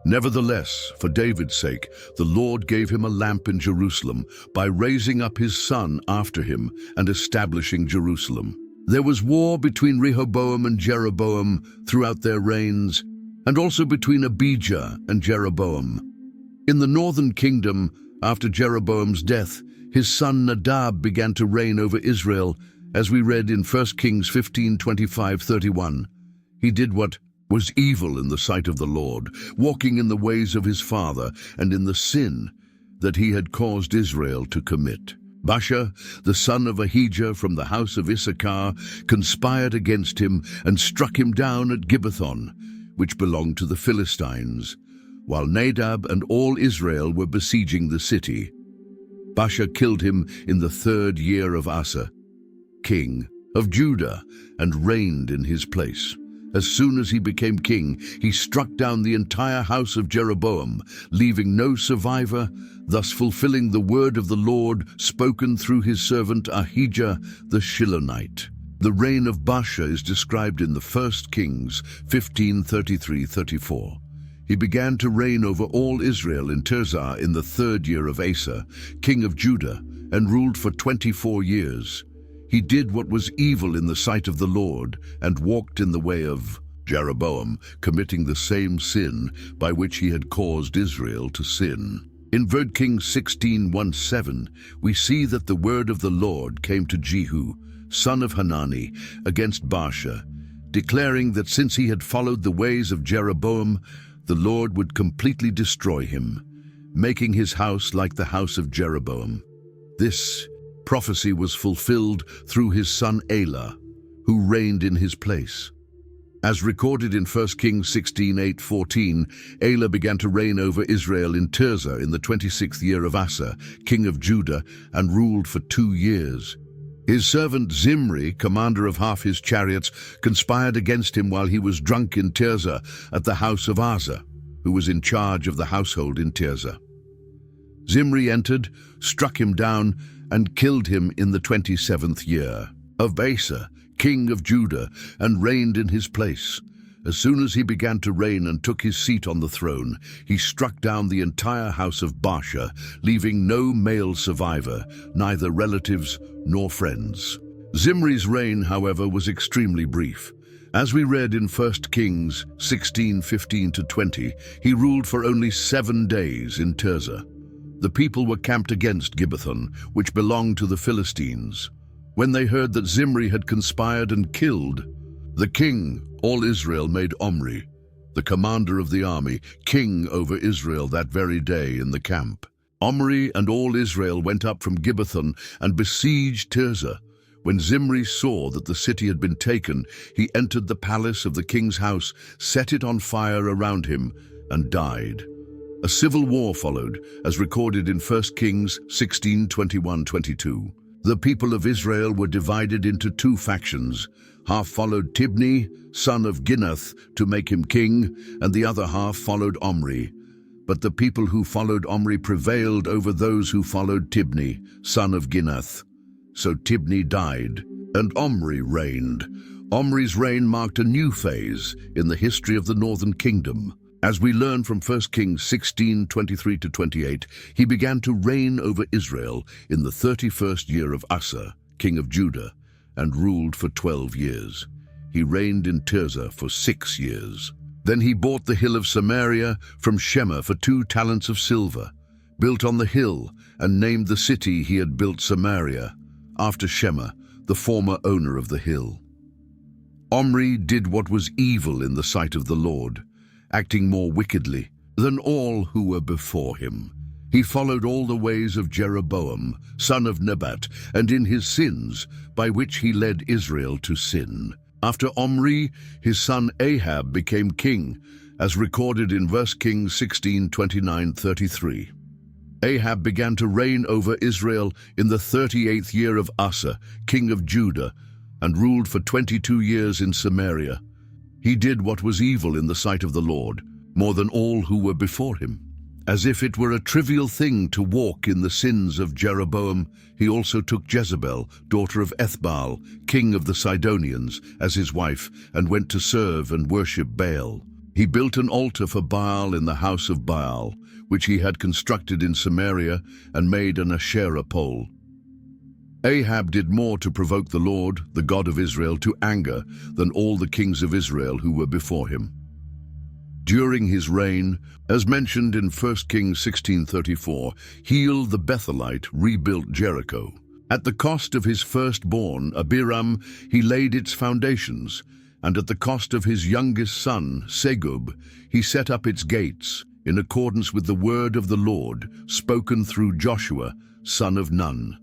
Nevertheless, for David's sake, the Lord gave him a lamp in Jerusalem by raising up his son after him and establishing Jerusalem. There was war between Rehoboam and Jeroboam throughout their reigns, and also between Abijah and Jeroboam. In the northern kingdom, after Jeroboam's death, his son Nadab began to reign over Israel, as we read in 1 Kings 15:25-31. He did what was evil in the sight of the Lord, walking in the ways of his father and in the sin that he had caused Israel to commit. Baasha, the son of Ahijah from the house of Issachar, conspired against him and struck him down at Gibbethon, which belonged to the Philistines, while Nadab and all Israel were besieging the city. Baasha killed him in the 3rd year of Asa, king of Judah, and reigned in his place. As soon as he became king, he struck down the entire house of Jeroboam, leaving no survivor, thus fulfilling the word of the Lord spoken through his servant Ahijah the Shilonite. The reign of Baasha is described in the 1 Kings 15:33-34. He began to reign over all Israel in Tirzah in the 3rd year of Asa, king of Judah, and ruled for 24 years. He did what was evil in the sight of the Lord and walked in the way of Jeroboam, committing the same sin by which he had caused Israel to sin. In 1 Kings 16:1-7, we see that the word of the Lord came to Jehu, son of Hanani, against Baasha, declaring that since he had followed the ways of Jeroboam, the Lord would completely destroy him, making his house like the house of Jeroboam. This prophecy was fulfilled through his son Elah, who reigned in his place. As recorded in 1 Kings 16:8-14, Elah began to reign over Israel in Tirzah in the 26th year of Asa, king of Judah, and ruled for 2 years. His servant Zimri, commander of half his chariots, conspired against him while he was drunk in Tirzah at the house of Asa, who was in charge of the household in Tirzah. Zimri entered, struck him down, and killed him in the 27th year of Asa, king of Judah, and reigned in his place. As soon as he began to reign and took his seat on the throne, he struck down the entire house of Baasha, leaving no male survivor, neither relatives nor friends. Zimri's reign, however, was extremely brief. As we read in 1 Kings 16:15-20, he ruled for only 7 days in Tirzah. The people were camped against Gibbethon, which belonged to the Philistines. When they heard that Zimri had conspired and killed the king, all Israel made Omri, the commander of the army, king over Israel that very day in the camp. Omri and all Israel went up from Gibbethon and besieged Tirzah. When Zimri saw that the city had been taken, he entered the palace of the king's house, set it on fire around him, and died. A civil war followed, as recorded in 1 Kings 16:21-22. The people of Israel were divided into 2 factions. Half followed Tibni, son of Ginath, to make him king, and the other half followed Omri. But the people who followed Omri prevailed over those who followed Tibni, son of Ginath. So Tibni died, and Omri reigned. Omri's reign marked a new phase in the history of the northern kingdom. As we learn from 1 Kings 16:23-28, he began to reign over Israel in the 31st year of Asa, king of Judah, and ruled for 12 years. He reigned in Tirzah for 6 years. Then he bought the hill of Samaria from Shema for 2 talents of silver, built on the hill, and named the city he had built Samaria, after Shema, the former owner of the hill. Omri did what was evil in the sight of the Lord, acting more wickedly than all who were before him. He followed all the ways of Jeroboam, son of Nebat, and in his sins, by which he led Israel to sin. After Omri, his son Ahab became king, as recorded in 1 Kings 16:29-33. Ahab began to reign over Israel in the 38th year of Asa, king of Judah, and ruled for 22 years in Samaria. He did what was evil in the sight of the Lord, more than all who were before him. As if it were a trivial thing to walk in the sins of Jeroboam, he also took Jezebel, daughter of Ethbaal, king of the Sidonians, as his wife, and went to serve and worship Baal. He built an altar for Baal in the house of Baal, which he had constructed in Samaria, and made an Asherah pole. Ahab did more to provoke the Lord, the God of Israel, to anger than all the kings of Israel who were before him. During his reign, as mentioned in 1 Kings 16:34, Heel the Bethelite rebuilt Jericho. At the cost of his firstborn, Abiram, he laid its foundations, and at the cost of his youngest son, Segub, he set up its gates, in accordance with the word of the Lord, spoken through Joshua, son of Nun.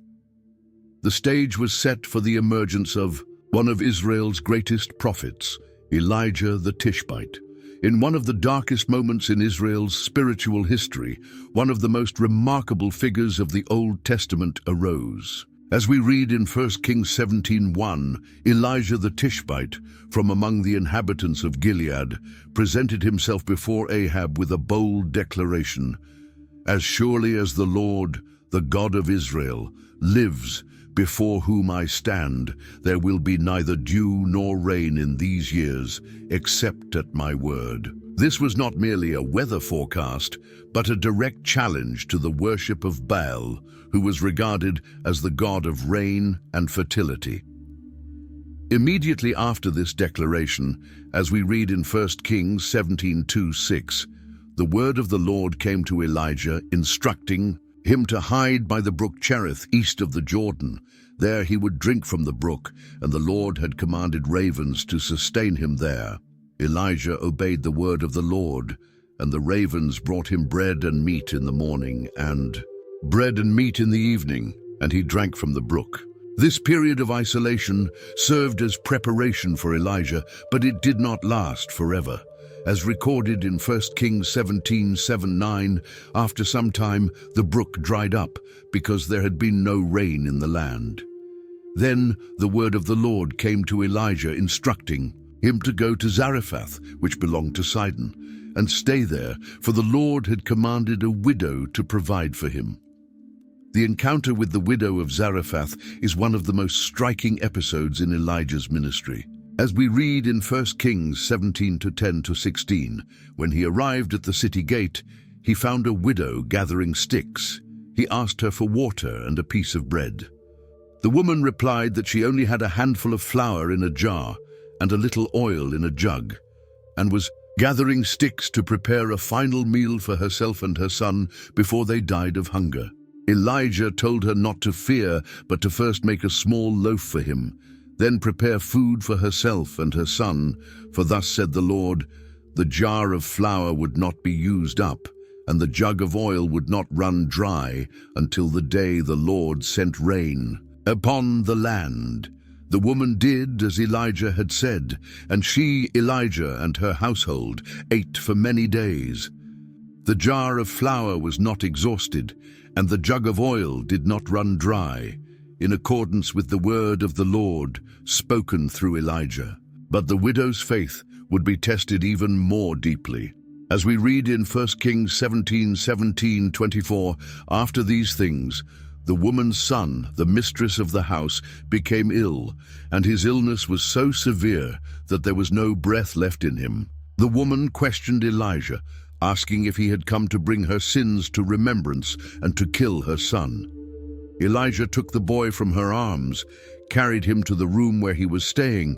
The stage was set for the emergence of one of Israel's greatest prophets, Elijah the Tishbite. In one of the darkest moments in Israel's spiritual history, one of the most remarkable figures of the Old Testament arose. As we read in 1 Kings 17:1, Elijah the Tishbite, from among the inhabitants of Gilead, presented himself before Ahab with a bold declaration: "As surely as the Lord, the God of Israel, lives, before whom I stand, there will be neither dew nor rain in these years, except at my word." This was not merely a weather forecast, but a direct challenge to the worship of Baal, who was regarded as the god of rain and fertility. Immediately after this declaration, as we read in 1 Kings 17:2-6, the word of the Lord came to Elijah, instructing him to hide by the brook Cherith east of the Jordan. There he would drink from the brook, and the Lord had commanded ravens to sustain him there. Elijah obeyed the word of the Lord, and the ravens brought him bread and meat in the morning, and bread and meat in the evening, and he drank from the brook. This period of isolation served as preparation for Elijah, but it did not last forever. As recorded in 1 Kings 17:7-9, after some time the brook dried up, because there had been no rain in the land. Then the word of the Lord came to Elijah, instructing him to go to Zarephath, which belonged to Sidon, and stay there, for the Lord had commanded a widow to provide for him. The encounter with the widow of Zarephath is one of the most striking episodes in Elijah's ministry. As we read in 1 Kings 17:10-16, when he arrived at the city gate, he found a widow gathering sticks. He asked her for water and a piece of bread. The woman replied that she only had a handful of flour in a jar and a little oil in a jug, and was gathering sticks to prepare a final meal for herself and her son before they died of hunger. Elijah told her not to fear, but to first make a small loaf for him, then prepare food for herself and her son, for thus said the Lord, the jar of flour would not be used up, and the jug of oil would not run dry until the day the Lord sent rain upon the land. The woman did as Elijah had said, and she, Elijah, and her household ate for many days. The jar of flour was not exhausted, and the jug of oil did not run dry, in accordance with the word of the Lord spoken through Elijah. But the widow's faith would be tested even more deeply. As we read in 1 Kings 17:24, after these things, the woman's son, the mistress of the house, became ill, and his illness was so severe that there was no breath left in him. The woman questioned Elijah, asking if he had come to bring her sins to remembrance and to kill her son. Elijah took the boy from her arms, carried him to the room where he was staying,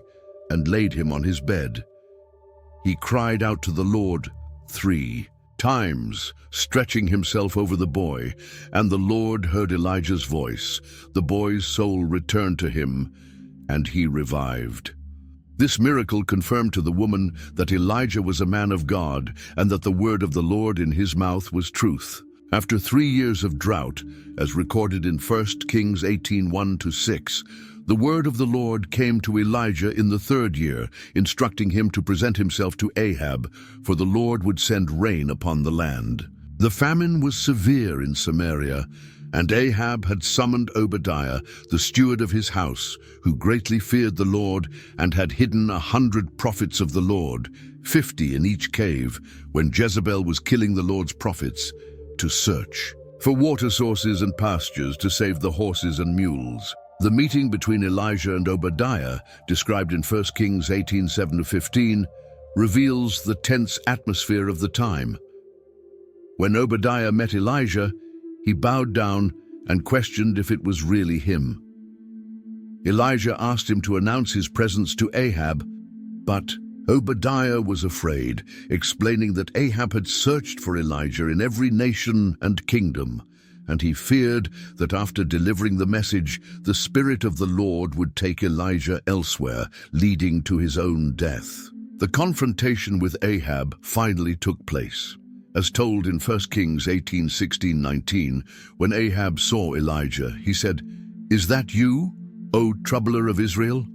and laid him on his bed. He cried out to the Lord 3 times, stretching himself over the boy, and the Lord heard Elijah's voice. The boy's soul returned to him, and he revived. This miracle confirmed to the woman that Elijah was a man of God, and that the word of the Lord in his mouth was truth. After 3 years of drought, as recorded in 1 Kings 18:1-6, the word of the Lord came to Elijah in the 3rd year, instructing him to present himself to Ahab, for the Lord would send rain upon the land. The famine was severe in Samaria, and Ahab had summoned Obadiah, the steward of his house, who greatly feared the Lord and had hidden 100 prophets of the Lord, 50 in each cave, when Jezebel was killing the Lord's prophets, to search for water sources and pastures to save the horses and mules. The meeting between Elijah and Obadiah, described in 1 Kings 18:7-15, reveals the tense atmosphere of the time. When Obadiah met Elijah, he bowed down and questioned if it was really him. Elijah asked him to announce his presence to Ahab, but Obadiah was afraid, explaining that Ahab had searched for Elijah in every nation and kingdom, and he feared that after delivering the message, the Spirit of the Lord would take Elijah elsewhere, leading to his own death. The confrontation with Ahab finally took place. As told in 1 Kings 18:16-19, when Ahab saw Elijah, he said, "Is that you, O troubler of Israel?"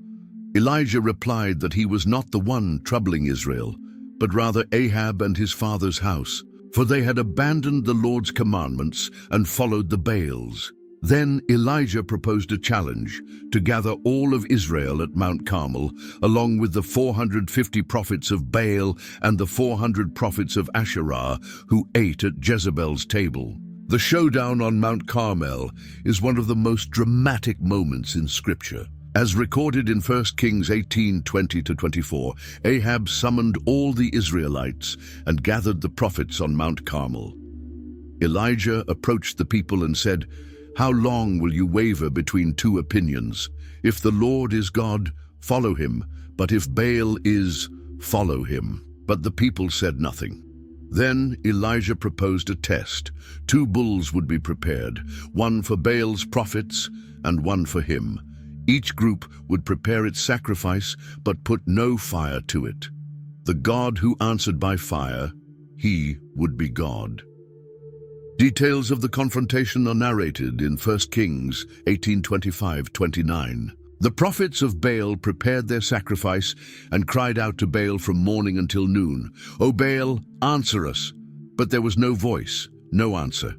Elijah replied that he was not the one troubling Israel, but rather Ahab and his father's house, for they had abandoned the Lord's commandments and followed the Baals. Then Elijah proposed a challenge to gather all of Israel at Mount Carmel, along with the 450 prophets of Baal and the 400 prophets of Asherah who ate at Jezebel's table. The showdown on Mount Carmel is one of the most dramatic moments in Scripture. As recorded in 1 Kings 18:20-24, Ahab summoned all the Israelites and gathered the prophets on Mount Carmel. Elijah approached the people and said, "How long will you waver between two opinions? If the Lord is God, follow him, but if Baal is, follow him." But the people said nothing. Then Elijah proposed a test. 2 bulls would be prepared, one for Baal's prophets and one for him. Each group would prepare its sacrifice, but put no fire to it. The God who answered by fire, he would be God. Details of the confrontation are narrated in 1 Kings 18:25-29. The prophets of Baal prepared their sacrifice and cried out to Baal from morning until noon, "O Baal, answer us." But there was no voice, no answer.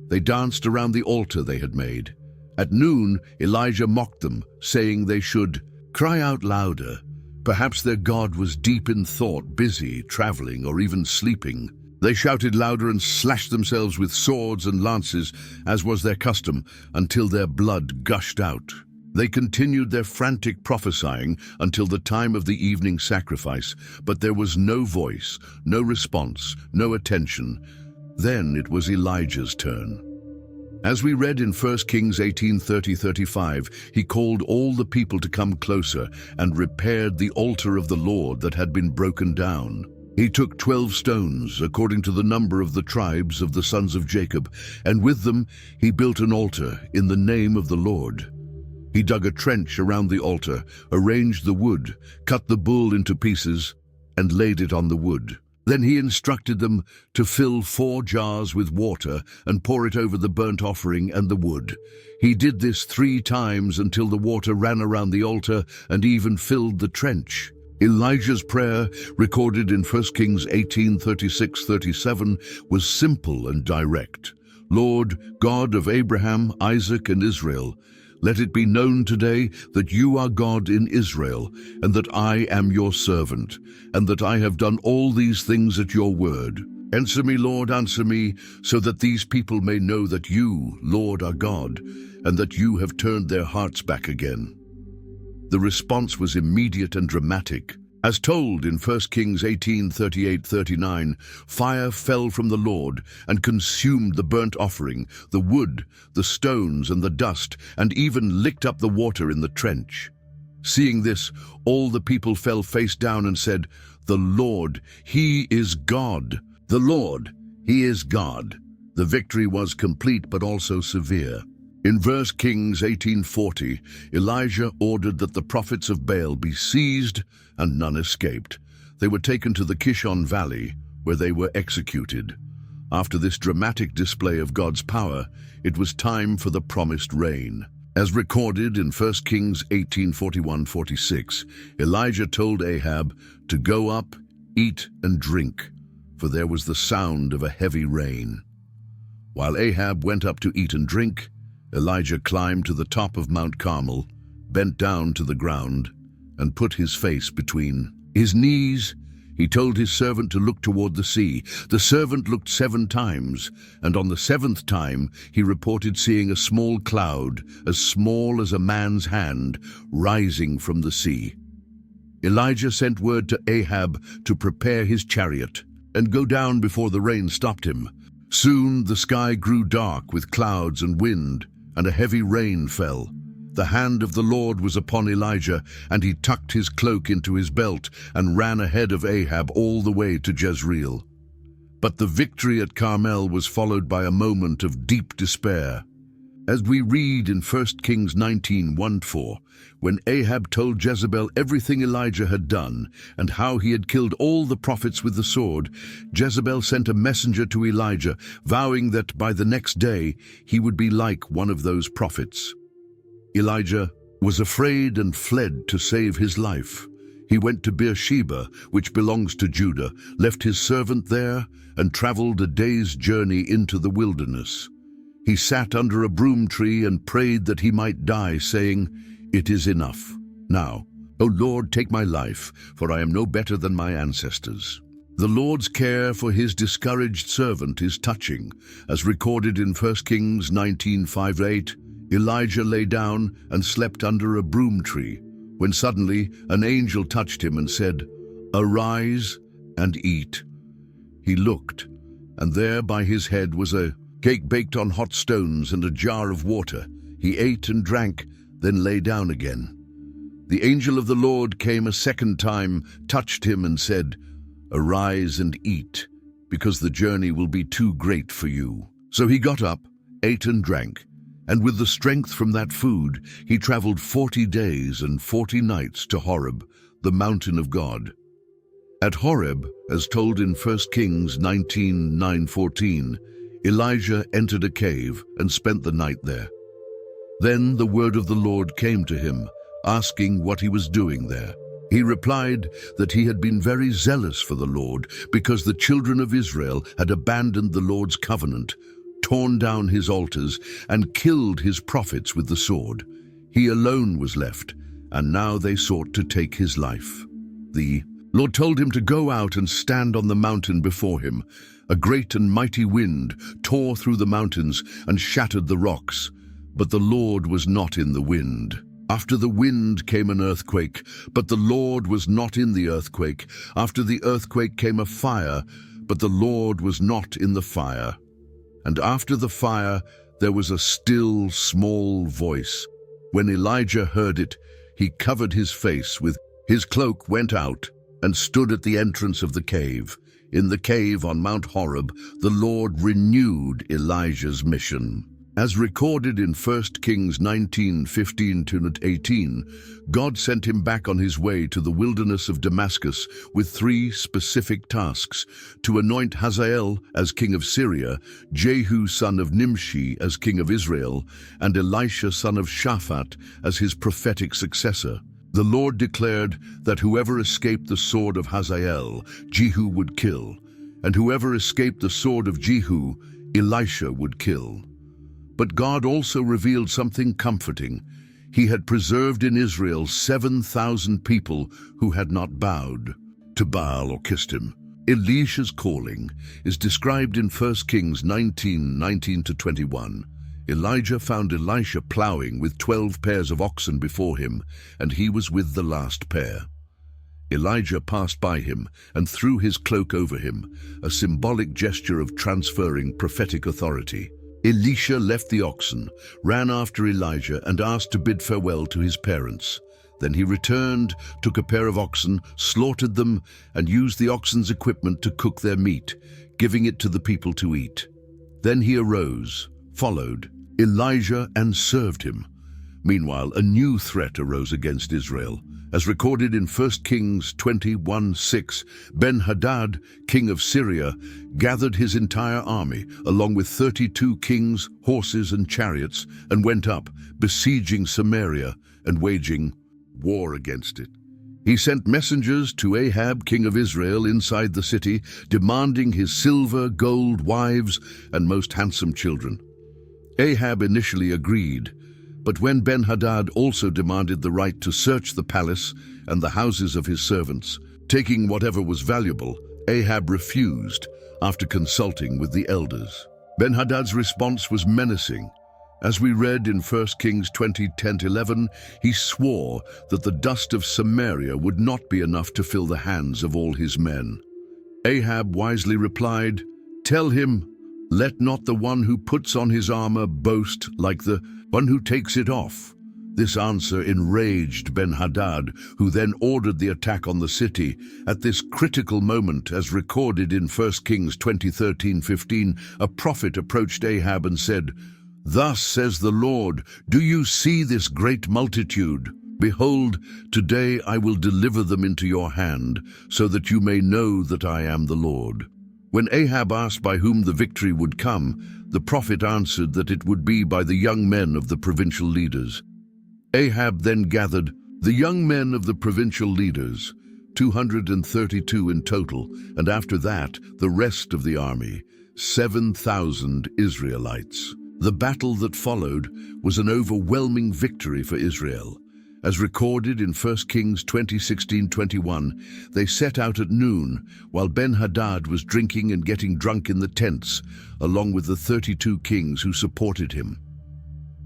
They danced around the altar they had made. At noon, Elijah mocked them, saying they should cry out louder. Perhaps their God was deep in thought, busy, traveling, or even sleeping. They shouted louder and slashed themselves with swords and lances, as was their custom, until their blood gushed out. They continued their frantic prophesying until the time of the evening sacrifice, but there was no voice, no response, no attention. Then it was Elijah's turn. As we read in 1 Kings 18:30-35, he called all the people to come closer and repaired the altar of the Lord that had been broken down. He took 12 stones, according to the number of the tribes of the sons of Jacob, and with them he built an altar in the name of the Lord. He dug a trench around the altar, arranged the wood, cut the bull into pieces, and laid it on the wood. Then he instructed them to fill 4 jars with water and pour it over the burnt offering and the wood. He did this 3 times until the water ran around the altar and even filled the trench. Elijah's prayer, recorded in 1 Kings 18:36-37, was simple and direct. Lord, God of Abraham, Isaac, and Israel, let it be known today that you are God in Israel, and that I am your servant, and that I have done all these things at your word. Answer me, Lord, answer me, so that these people may know that you, Lord, are God, and that you have turned their hearts back again. The response was immediate and dramatic. As told in 1 Kings 18:38-39, fire fell from the Lord and consumed the burnt offering, the wood, the stones, and the dust, and even licked up the water in the trench. Seeing this, all the people fell face down and said, "The Lord, He is God. The Lord, He is God." The victory was complete but also severe. In 1 Kings 18:40, Elijah ordered that the prophets of Baal be seized, and none escaped. They were taken to the Kishon Valley, where they were executed. After this dramatic display of God's power, it was time for the promised rain. As recorded in 1 Kings 18:41-46, Elijah told Ahab to go up, eat, and drink, for there was the sound of a heavy rain. While Ahab went up to eat and drink, Elijah climbed to the top of Mount Carmel, bent down to the ground, and put his face between his knees. He told his servant to look toward the sea. The servant looked 7 times, and on the 7th time he reported seeing a small cloud, as small as a man's hand, rising from the sea. Elijah sent word to Ahab to prepare his chariot and go down before the rain stopped him. Soon the sky grew dark with clouds and wind, and a heavy rain fell. The hand of the Lord was upon Elijah, and he tucked his cloak into his belt and ran ahead of Ahab all the way to Jezreel. But the victory at Carmel was followed by a moment of deep despair. As we read in 1 Kings 19:1-4, when Ahab told Jezebel everything Elijah had done and how he had killed all the prophets with the sword, Jezebel sent a messenger to Elijah, vowing that by the next day he would be like one of those prophets. Elijah was afraid and fled to save his life. He went to Beersheba, which belongs to Judah, left his servant there, and traveled a day's journey into the wilderness. He sat under a broom tree and prayed that he might die, saying, "It is enough. Now, O Lord, take my life, for I am no better than my ancestors." The Lord's care for his discouraged servant is touching. As recorded in 1 Kings 19:5-8, Elijah lay down and slept under a broom tree, when suddenly an angel touched him and said, "Arise and eat." He looked, and there by his head was a cake baked on hot stones and a jar of water. He ate and drank, then lay down again. The angel of the Lord came a second time, touched him and said, "Arise and eat, because the journey will be too great for you." So he got up, ate and drank, and with the strength from that food, he traveled 40 days and 40 nights to Horeb, the mountain of God. At Horeb, as told in 1 Kings 19:9-14, Elijah entered a cave and spent the night there. Then the word of the Lord came to him, asking what he was doing there. He replied that he had been very zealous for the Lord, because the children of Israel had abandoned the Lord's covenant, torn down his altars, and killed his prophets with the sword. He alone was left, and now they sought to take his life. The Lord told him to go out and stand on the mountain before him. A great and mighty wind tore through the mountains and shattered the rocks, but the Lord was not in the wind. After the wind came an earthquake, but the Lord was not in the earthquake. After the earthquake came a fire, but the Lord was not in the fire. And after the fire, there was a still, small voice. When Elijah heard it, he covered his face with his cloak, went out, and stood at the entrance of the cave. In the cave on Mount Horeb, the Lord renewed Elijah's mission. As recorded in 1 Kings 19:15-18, God sent him back on his way to the wilderness of Damascus with 3 specific tasks: to anoint Hazael as king of Syria, Jehu son of Nimshi as king of Israel, and Elisha son of Shaphat as his prophetic successor. The Lord declared that whoever escaped the sword of Hazael, Jehu would kill, and whoever escaped the sword of Jehu, Elisha would kill. But God also revealed something comforting. He had preserved in Israel 7,000 people who had not bowed to Baal or kissed him. Elisha's calling is described in 1 Kings 19:19-21. Elijah found Elisha plowing with 12 pairs of oxen before him, and he was with the last pair. Elijah passed by him and threw his cloak over him, a symbolic gesture of transferring prophetic authority. Elisha left the oxen, ran after Elijah, and asked to bid farewell to his parents. Then he returned, took a pair of oxen, slaughtered them, and used the oxen's equipment to cook their meat, giving it to the people to eat. Then he arose, followed Elijah, and served him. Meanwhile, a new threat arose against Israel. As recorded in 1 Kings 21:6, Ben-Hadad, king of Syria, gathered his entire army, along with 32 kings, horses, and chariots, and went up, besieging Samaria and waging war against it. He sent messengers to Ahab, king of Israel, inside the city, demanding his silver, gold, wives, and most handsome children. Ahab initially agreed, but when Ben-Hadad also demanded the right to search the palace and the houses of his servants, taking whatever was valuable, Ahab refused after consulting with the elders. Ben-Hadad's response was menacing. As we read in 1 Kings 20:10-11, he swore that the dust of Samaria would not be enough to fill the hands of all his men. Ahab wisely replied, "Tell him, let not the one who puts on his armor boast like the one who takes it off." This answer enraged Ben-Hadad, who then ordered the attack on the city. At this critical moment, as recorded in 1 Kings 20:13-15, a prophet approached Ahab and said, "Thus says the Lord, do you see this great multitude? Behold, today I will deliver them into your hand, so that you may know that I am the Lord." When Ahab asked by whom the victory would come, the prophet answered that it would be by the young men of the provincial leaders. Ahab then gathered the young men of the provincial leaders, 232 in total, and after that, the rest of the army, 7,000 Israelites. The battle that followed was an overwhelming victory for Israel. As recorded in 1 Kings 20:16-21, they set out at noon, while Ben-Hadad was drinking and getting drunk in the tents, along with the 32 kings who supported him.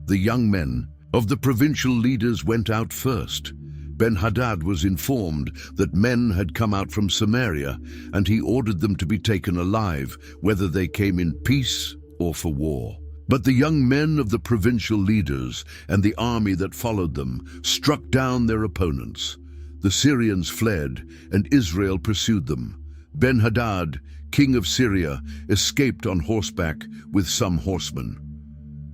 The young men of the provincial leaders went out first. Ben-Hadad was informed that men had come out from Samaria, and he ordered them to be taken alive, whether they came in peace or for war. But the young men of the provincial leaders and the army that followed them struck down their opponents. The Syrians fled, and Israel pursued them. Ben-Hadad, king of Syria, escaped on horseback with some horsemen.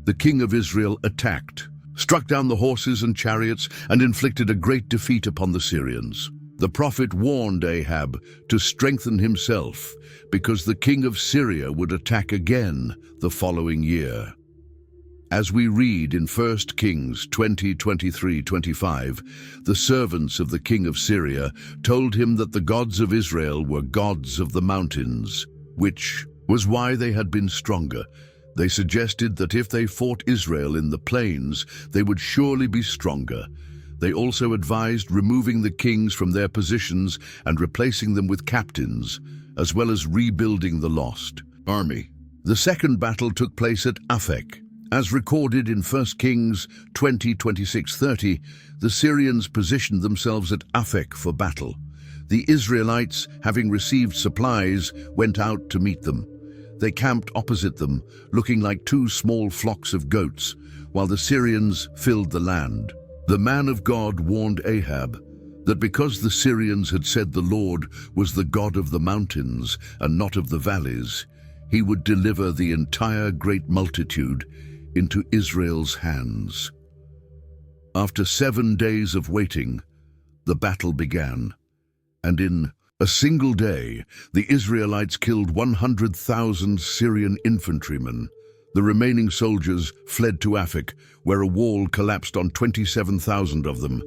The king of Israel attacked, struck down the horses and chariots, and inflicted a great defeat upon the Syrians. The prophet warned Ahab to strengthen himself, because the king of Syria would attack again the following year. As we read in 1 Kings 20:23-25, the servants of the king of Syria told him that the gods of Israel were gods of the mountains, which was why they had been stronger. They suggested that if they fought Israel in the plains, they would surely be stronger. They also advised removing the kings from their positions and replacing them with captains, as well as rebuilding the lost army. The second battle took place at Aphek. As recorded in 1 Kings 20:26-30, the Syrians positioned themselves at Aphek for battle. The Israelites, having received supplies, went out to meet them. They camped opposite them, looking like two small flocks of goats, while the Syrians filled the land. The man of God warned Ahab that because the Syrians had said the Lord was the God of the mountains and not of the valleys, he would deliver the entire great multitude into Israel's hands. After 7 days of waiting, the battle began, and in a single day, the Israelites killed 100,000 Syrian infantrymen. The remaining soldiers fled to Aphek, where a wall collapsed on 27,000 of them.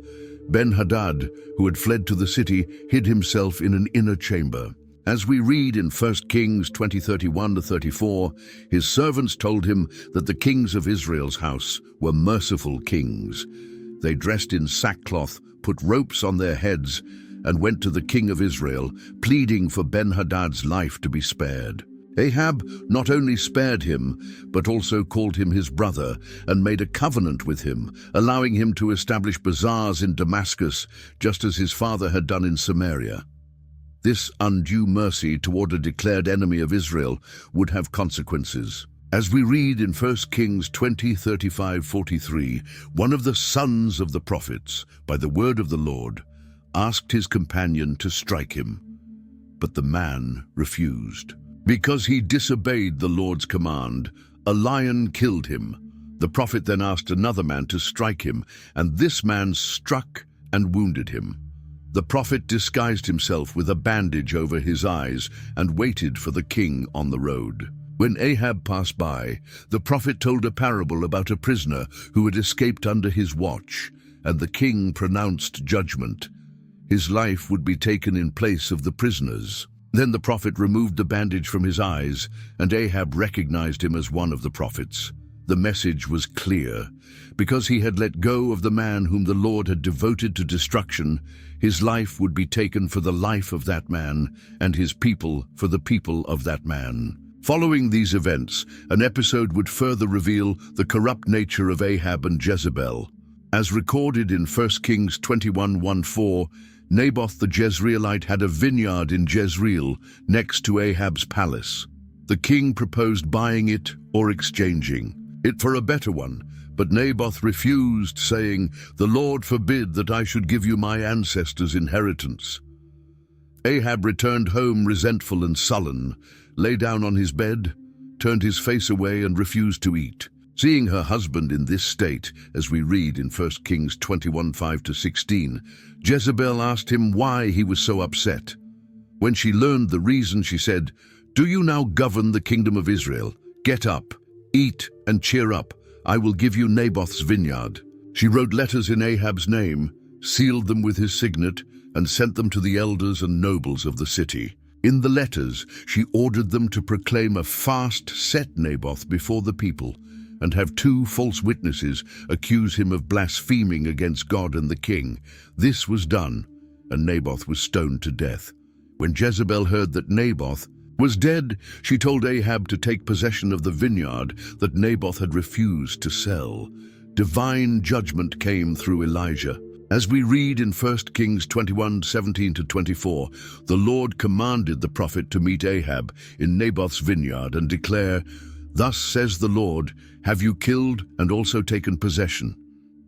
Ben-Hadad, who had fled to the city, hid himself in an inner chamber. As we read in 1 Kings 20:31-34, his servants told him that the kings of Israel's house were merciful kings. They dressed in sackcloth, put ropes on their heads, and went to the king of Israel, pleading for Ben-Hadad's life to be spared. Ahab not only spared him, but also called him his brother and made a covenant with him, allowing him to establish bazaars in Damascus, just as his father had done in Samaria. This undue mercy toward a declared enemy of Israel would have consequences. As we read in 1 Kings 20:35-43, one of the sons of the prophets, by the word of the Lord, asked his companion to strike him, but the man refused. Because he disobeyed the Lord's command, a lion killed him. The prophet then asked another man to strike him, and this man struck and wounded him. The prophet disguised himself with a bandage over his eyes and waited for the king on the road. When Ahab passed by, the prophet told a parable about a prisoner who had escaped under his watch, and the king pronounced judgment. His life would be taken in place of the prisoner's. Then the prophet removed the bandage from his eyes, and Ahab recognized him as one of the prophets. The message was clear. Because he had let go of the man whom the Lord had devoted to destruction, his life would be taken for the life of that man, and his people for the people of that man. Following these events, an episode would further reveal the corrupt nature of Ahab and Jezebel. As recorded in 1 Kings 21:14, Naboth the Jezreelite had a vineyard in Jezreel next to Ahab's palace. The king proposed buying it or exchanging it for a better one, but Naboth refused, saying, "The Lord forbid that I should give you my ancestors' inheritance." Ahab returned home resentful and sullen, lay down on his bed, turned his face away and refused to eat. Seeing her husband in this state, as we read in 1 Kings 21:5-16, Jezebel asked him why he was so upset. When she learned the reason, she said, "Do you now govern the kingdom of Israel? Get up, eat, and cheer up. I will give you Naboth's vineyard." She wrote letters in Ahab's name, sealed them with his signet, and sent them to the elders and nobles of the city. In the letters, she ordered them to proclaim a fast, set Naboth before the people, and have 2 false witnesses accuse him of blaspheming against God and the king. This was done, and Naboth was stoned to death. When Jezebel heard that Naboth was dead, she told Ahab to take possession of the vineyard that Naboth had refused to sell. Divine judgment came through Elijah. As we read in 1 Kings 21:17-24, the Lord commanded the prophet to meet Ahab in Naboth's vineyard and declare, "Thus says the Lord, have you killed and also taken possession?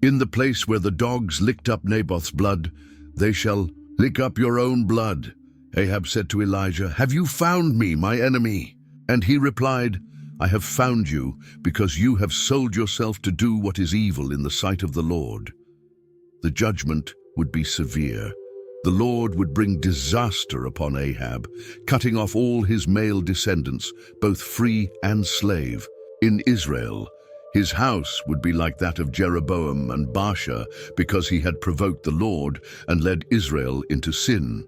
In the place where the dogs licked up Naboth's blood, they shall lick up your own blood." Ahab said to Elijah, "Have you found me, my enemy?" And he replied, "I have found you because you have sold yourself to do what is evil in the sight of the Lord." The judgment would be severe. The Lord would bring disaster upon Ahab, cutting off all his male descendants, both free and slave. In Israel, his house would be like that of Jeroboam and Baasha because he had provoked the Lord and led Israel into sin.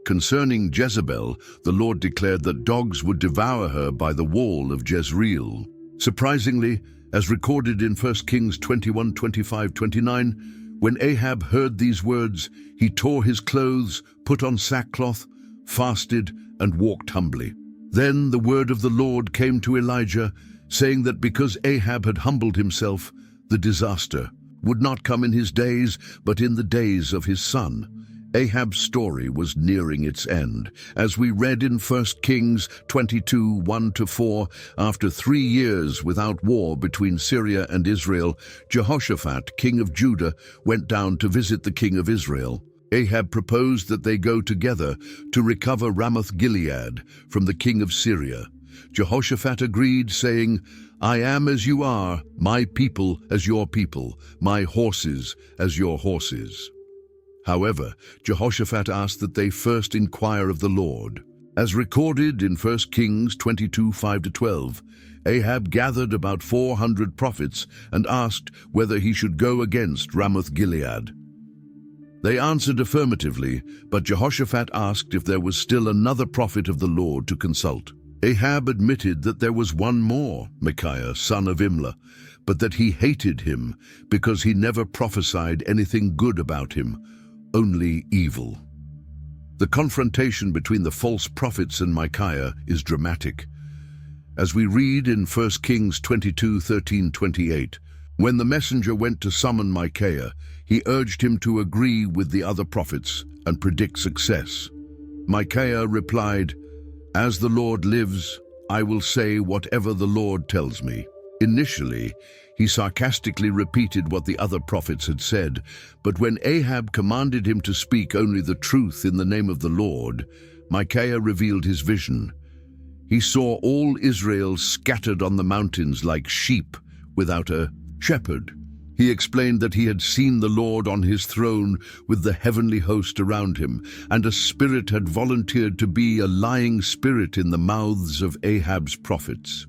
Concerning Jezebel, the Lord declared that dogs would devour her by the wall of Jezreel. Surprisingly, as recorded in 1 Kings 21:25-29, when Ahab heard these words, he tore his clothes, put on sackcloth, fasted, and walked humbly. Then the word of the Lord came to Elijah, saying that because Ahab had humbled himself, the disaster would not come in his days, but in the days of his son. Ahab's story was nearing its end. As we read in 1 Kings 22, 1-4, after 3 years without war between Syria and Israel, Jehoshaphat, king of Judah, went down to visit the king of Israel. Ahab proposed that they go together to recover Ramoth-Gilead from the king of Syria. Jehoshaphat agreed, saying, "I am as you are, my people as your people, my horses as your horses." However, Jehoshaphat asked that they first inquire of the Lord. As recorded in 1 Kings 22, 5-12, Ahab gathered about 400 prophets and asked whether he should go against Ramoth-Gilead. They answered affirmatively, but Jehoshaphat asked if there was still another prophet of the Lord to consult. Ahab admitted that there was one more, Micaiah, son of Imlah, but that he hated him because he never prophesied anything good about him, only evil. The confrontation between the false prophets and Micaiah is dramatic. As we read in 1 Kings 22, 13-28, when the messenger went to summon Micaiah, he urged him to agree with the other prophets and predict success. Micaiah replied, "As the Lord lives, I will say whatever the Lord tells me." Initially, he sarcastically repeated what the other prophets had said, but when Ahab commanded him to speak only the truth in the name of the Lord, Micaiah revealed his vision. He saw all Israel scattered on the mountains like sheep without a shepherd. He explained that he had seen the Lord on his throne with the heavenly host around him, and a spirit had volunteered to be a lying spirit in the mouths of Ahab's prophets.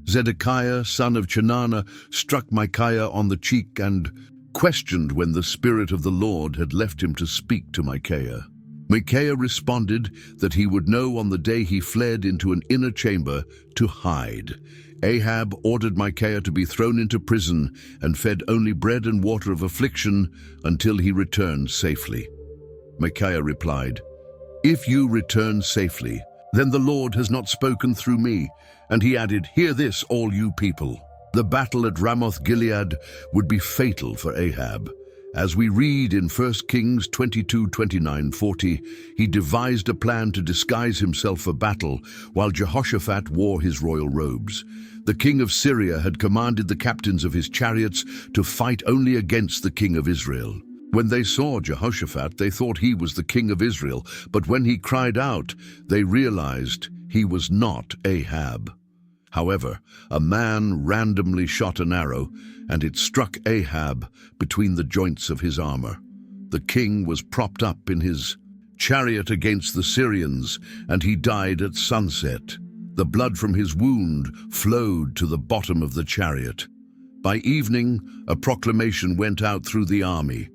Zedekiah, son of Chenaanah, struck Micaiah on the cheek and questioned when the Spirit of the Lord had left him to speak to Micaiah. Micaiah responded that he would know on the day he fled into an inner chamber to hide. Ahab ordered Micaiah to be thrown into prison and fed only bread and water of affliction until he returned safely. Micaiah replied, "If you return safely, then the Lord has not spoken through me." And he added, "Hear this, all you people." The battle at Ramoth-Gilead would be fatal for Ahab. As we read in 1 Kings 22, 29-40, he devised a plan to disguise himself for battle while Jehoshaphat wore his royal robes. The king of Syria had commanded the captains of his chariots to fight only against the king of Israel. When they saw Jehoshaphat, they thought he was the king of Israel, but when he cried out, they realized he was not Ahab. However, a man randomly shot an arrow, and it struck Ahab between the joints of his armor. The king was propped up in his chariot against the Syrians, and he died at sunset. The blood from his wound flowed to the bottom of the chariot. By evening, a proclamation went out through the army: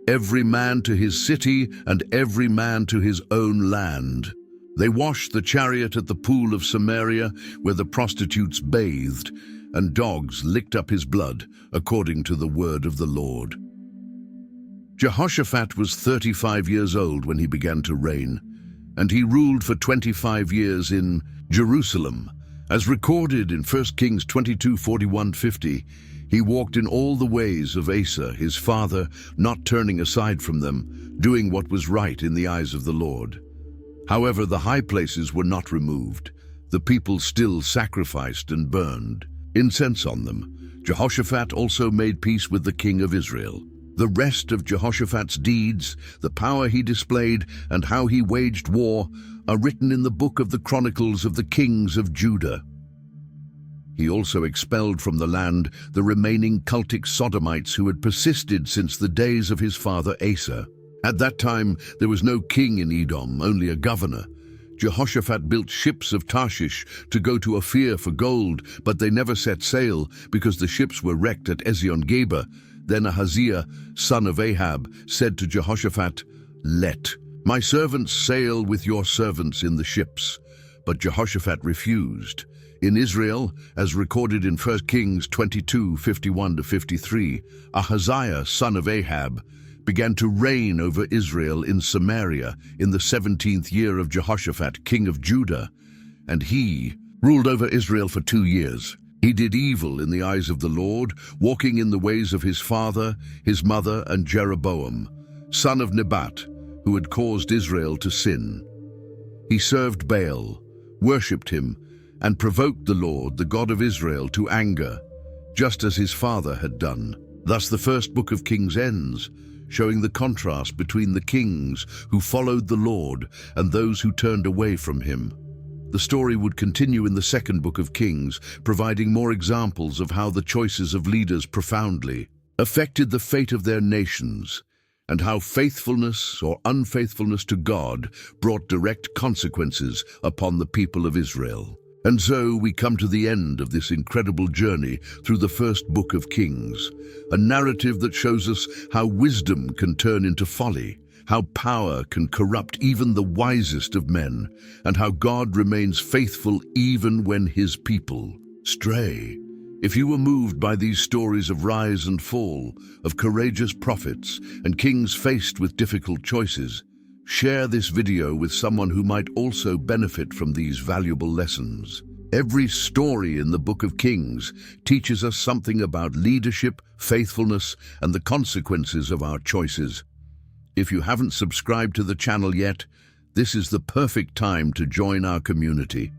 "Every man to his city and every man to his own land." They washed the chariot at the pool of Samaria, where the prostitutes bathed, and dogs licked up his blood, according to the word of the Lord. Jehoshaphat was 35 years old when he began to reign, and he ruled for 25 years in Jerusalem. As recorded in 1 Kings 22, 41-50, he walked in all the ways of Asa, his father, not turning aside from them, doing what was right in the eyes of the Lord. However, the high places were not removed. The people still sacrificed and burned incense on them. Jehoshaphat also made peace with the king of Israel. The rest of Jehoshaphat's deeds, the power he displayed, and how he waged war are written in the book of the Chronicles of the Kings of Judah. He also expelled from the land the remaining cultic sodomites who had persisted since the days of his father Asa. At that time, there was no king in Edom, only a governor. Jehoshaphat built ships of Tarshish to go to Ophir for gold, but they never set sail because the ships were wrecked at Ezion-Geber. Then Ahaziah, son of Ahab, said to Jehoshaphat, "Let my servants sail with your servants in the ships." But Jehoshaphat refused. In Israel, as recorded in 1 Kings 22, 51-53, Ahaziah, son of Ahab, began to reign over Israel in Samaria in the 17th year of Jehoshaphat, king of Judah, and he ruled over Israel for 2 years. He did evil in the eyes of the Lord, walking in the ways of his father, his mother, and Jeroboam, son of Nebat, who had caused Israel to sin. He served Baal, worshipped him, and provoked the Lord, the God of Israel, to anger, just as his father had done. Thus the first book of Kings ends, showing the contrast between the kings who followed the Lord and those who turned away from him. The story would continue in the second book of Kings, providing more examples of how the choices of leaders profoundly affected the fate of their nations, and how faithfulness or unfaithfulness to God brought direct consequences upon the people of Israel. And so we come to the end of this incredible journey through the first book of Kings, a narrative that shows us how wisdom can turn into folly, how power can corrupt even the wisest of men, and how God remains faithful even when his people stray. If you were moved by these stories of rise and fall, of courageous prophets and kings faced with difficult choices, share this video with someone who might also benefit from these valuable lessons. Every story in the Book of Kings teaches us something about leadership, faithfulness, and the consequences of our choices. If you haven't subscribed to the channel yet, this is the perfect time to join our community.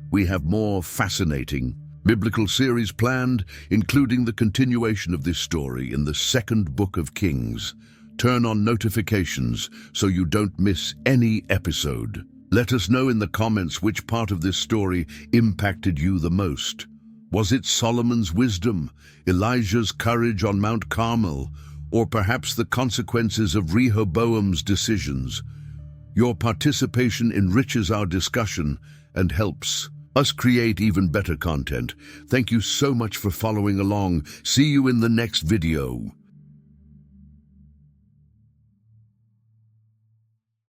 We have more fascinating biblical series planned, including the continuation of this story in the second book of Kings. Turn on notifications so you don't miss any episode. Let us know in the comments which part of this story impacted you the most. Was it Solomon's wisdom, Elijah's courage on Mount Carmel, or perhaps the consequences of Rehoboam's decisions? Your participation enriches our discussion and helps us create even better content. Thank you so much for following along. See you in the next video.